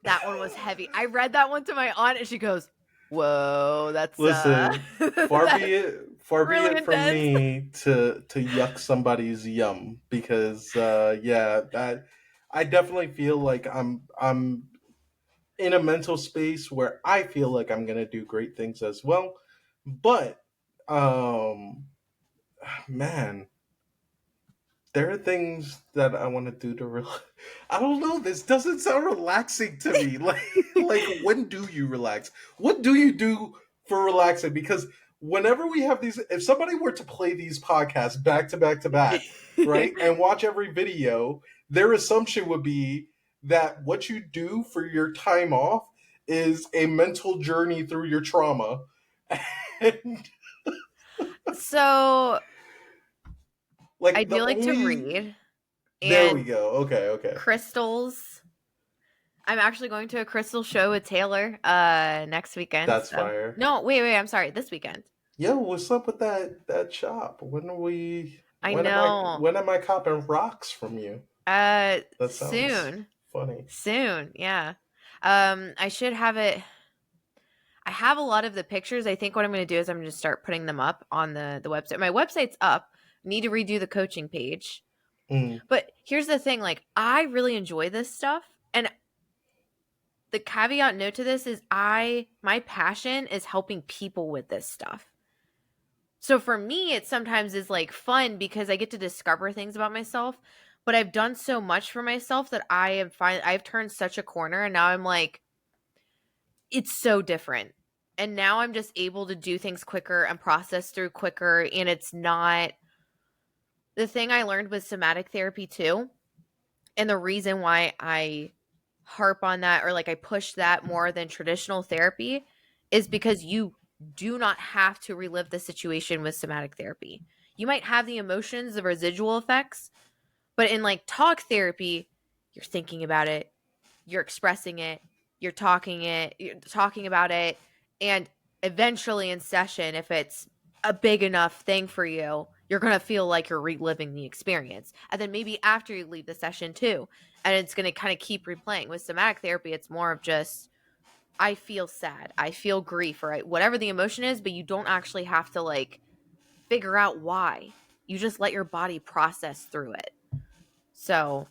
That one was heavy. I read that one to my aunt and she goes, "Whoa, that's Listen, that's far be really it from intense." me to yuck somebody's yum because yeah, that I definitely feel like I'm in a mental space where I feel like I'm gonna do great things as well. But um man, there are things that I want to do to I don't know. This doesn't sound relaxing to me. Like when do you relax? What do you do for relaxing? Because whenever we have these, if somebody were to play these podcasts back to back to back, right, and watch every video, their assumption would be that what you do for your time off is a mental journey through your trauma. And So, I like the do like to only read there we and go. Okay, okay. crystals I'm actually going to a crystal show with Taylor next weekend. That's So fire. no, wait, I'm sorry, this weekend. Yo, what's up with that shop? I know. When am I copping rocks from you? That sounds Soon. funny. Soon, yeah. I should have it. I have a lot of the pictures. I think what I'm going to do is I'm going to start putting them up on the website. My website's up. Need to redo the coaching page. Mm, But here's the thing, like I really enjoy this stuff, and the caveat note to this is my passion is helping people with this stuff. So for me, it sometimes is like fun because I get to discover things about myself, but I've done so much for myself that I've turned such a corner, and now I'm like it's so different. And now I'm just able to do things quicker and process through quicker, and it's not the thing I learned with somatic therapy too. And the reason why I harp on that, or like I push that more than traditional therapy, is because you do not have to relive the situation with somatic therapy. You might have the emotions, the residual effects, but in like talk therapy, you're thinking about it, you're expressing it, you're talking about it, and eventually in session, if it's a big enough thing for you, you're going to feel like you're reliving the experience. And then maybe after you leave the session too, and it's going to kind of keep replaying. With somatic therapy, it's more of just I feel sad, I feel grief, or whatever the emotion is, but you don't actually have to like figure out why. You just let your body process through it. So,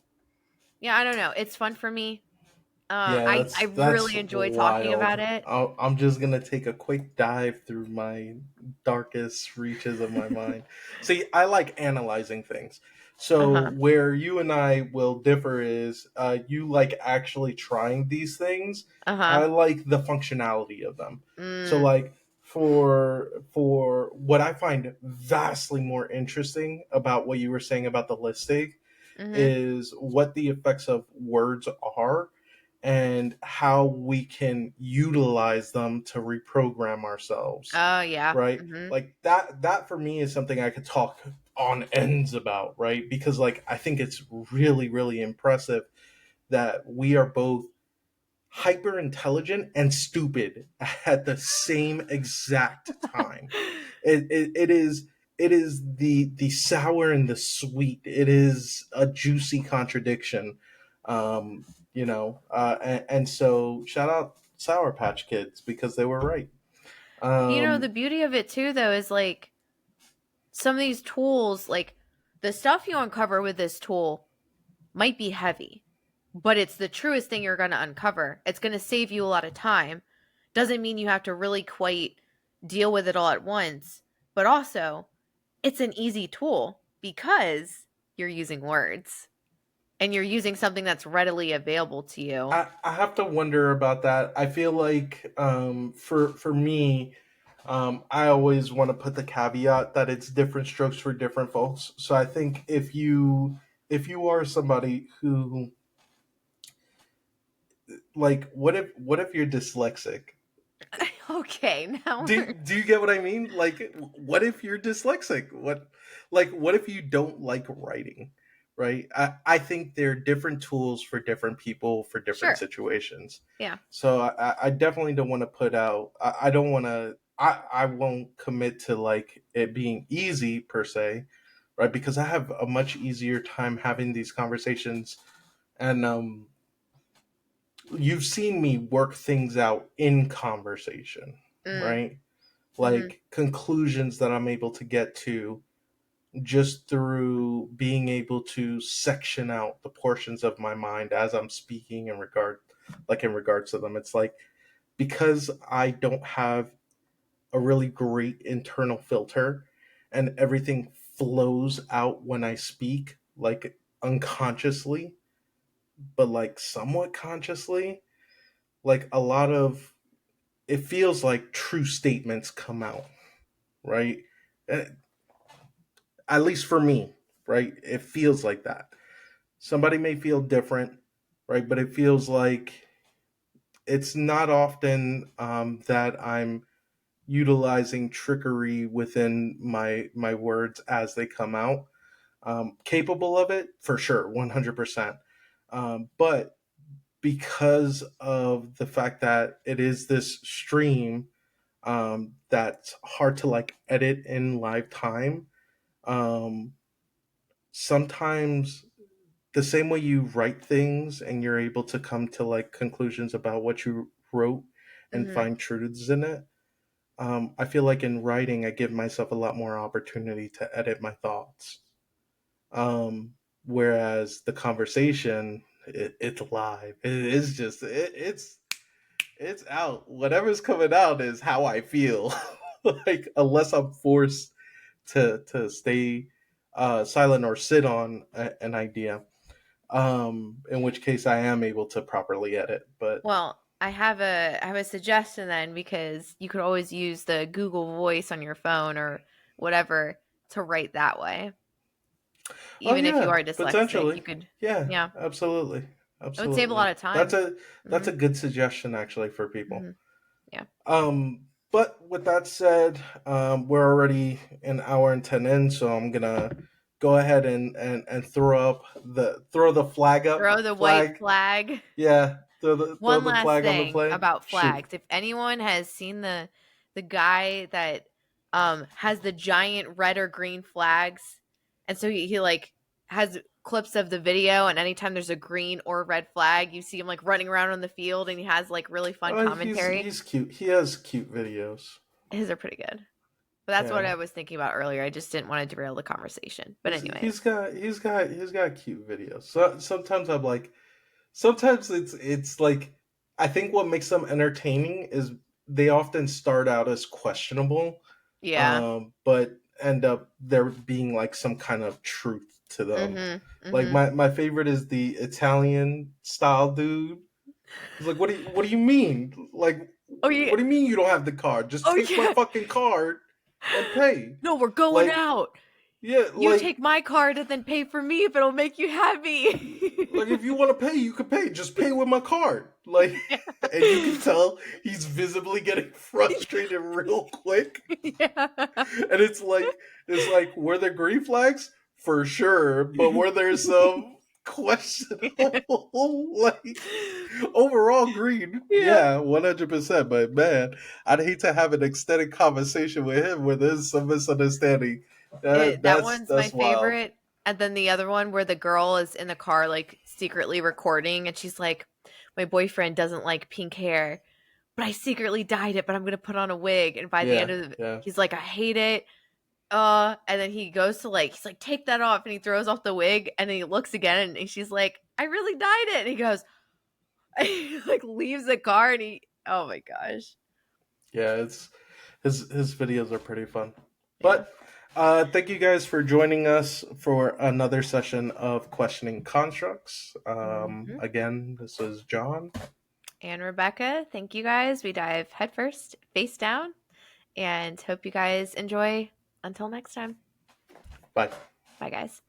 yeah, I don't know. It's fun for me. yeah, I that's really enjoy talking about wild. it. I'm just gonna take a quick dive through my darkest reaches of my mind. See, I like analyzing things. So Uh-huh. where you and I will differ is, you like actually trying these things. Uh-huh. I like the functionality of them. So Mm. like for what I find vastly more interesting about what you were saying about the listing Mhm. is what the effects of words are and how we can utilize them to reprogram ourselves, Oh, yeah. right? Mhm. Like that for me is something I could talk on ends about, right? Because like I think it's really really impressive that we are both hyper intelligent and stupid at the same exact time. It is the sour and the sweet. It is a juicy contradiction. And so shout out Sour Patch Kids because they were right. The Um, beauty of it too though is like some of these tools, like the stuff you uncover with this tool might be heavy, but it's the truest thing you're going to uncover. It's going to save you a lot of time. Doesn't mean you have to really quite deal with it all at once, but also it's an easy tool because you're using words and you're using something that's readily available to you. I have to wonder about that. I feel like for me, I always want to put the caveat that it's different strokes for different folks. So I think if you are somebody who like what if you're dyslexic? Okay, now we're Do you get what I mean? Like what if you're dyslexic? What if you don't like writing? Right? I think there are different tools for different people for different sure. situations. Yeah. So I definitely don't want to put out I don't want to I won't commit to like it being easy per se, right? Because I have a much easier time having these conversations and you've seen me work things out in conversation, Mm, right? mhm. Like conclusions that I'm able to get to just through being able to section out the portions of my mind as I'm speaking in regards to them. It's like because I don't have a really great internal filter and everything flows out when I speak, like unconsciously, but like somewhat consciously, like a lot of it feels like true statements come out, right? Uh, At least for me, right? It feels like that. Somebody may feel different, right? But it feels like it's not often that I'm utilizing trickery within my words as they come out. Capable of it for sure, 100%. But because of the fact that it is this stream, that's hard to like edit in live time. Um, Sometimes the same way you write things and you're able to come to like conclusions about what you wrote and Hmm. find truths in it. I feel like in writing, I give myself a lot more opportunity to edit my thoughts. Um, Whereas the conversation, it's live. It is just it's out. Whatever's coming out is how I feel. Like unless I'm forced to stay silent or sit on an idea, in which case I am able to properly edit. But Well, I have a suggestion then, because you could always use the Google Voice on your phone or whatever to write that way. oh Even if you yeah, are dyslexic, potentially, you could, yeah, yeah, absolutely, it would save a absolutely. lot of That's time. a Hmm. good suggestion actually for people. Hmm. Yeah. But with that said, we're already an hour and 10 in, so I'm gonna go ahead and throw the flag up. Throw the white Flag, flag. yeah. Throw One the last flag on the thing play. about Shoot. flags. If anyone has seen the guy that has the giant red or green flags, and so he like has clips of the video, and anytime there's a green or red flag, you see him like running around on the field, and he has like really fun commentary. He's cute. He has cute videos. His are pretty good. But that's what Yeah. I was thinking about earlier. I just didn't want to derail the conversation. But anyways. He's got cute videos. So sometimes I'm like, sometimes it's like, I think what makes them entertaining is they often start out as questionable, Yeah. but end up there being like some kind of truth to them. Mhm. Like Mhm. my favorite is the Italian style dude. He's like, what do you mean? Like, Oh yeah. what do you mean you don't have the card? Just Oh take my yeah. fucking card and pay. No, we're going Like, out. yeah, You take my card and then pay for me if it'll make you happy. like if you want to pay, you can pay. Just pay with my card. Like, Yeah. and you can tell he's visibly getting frustrated real quick. Yeah. And it's like, were there green flags? For sure. But were there some questionable, like, overall green? Yeah. Yeah, 100%. But man, I'd hate to have an extended conversation with him where there's some misunderstanding. That one's my That's wild. favorite. And then the other one where the girl is in the car, like secretly recording, and she's like, my boyfriend doesn't like pink hair, but I secretly dyed it, but I'm gonna put on a wig. And by the end Yeah, of the, yeah. he's like, I hate it. And then he goes to like, he's like, take that off, and he throws off the wig, and then he looks again, and she's like, I really dyed it. And he goes, he like leaves the car, and oh my gosh. Yeah, it's his videos are pretty fun. Yeah. But thank you guys for joining us for another session of questioning constructs. Hmm. Again, this is John. And Rebecca, thank you guys. We dive headfirst, face down, and hope you guys enjoy. Until next time. Bye. Bye, guys.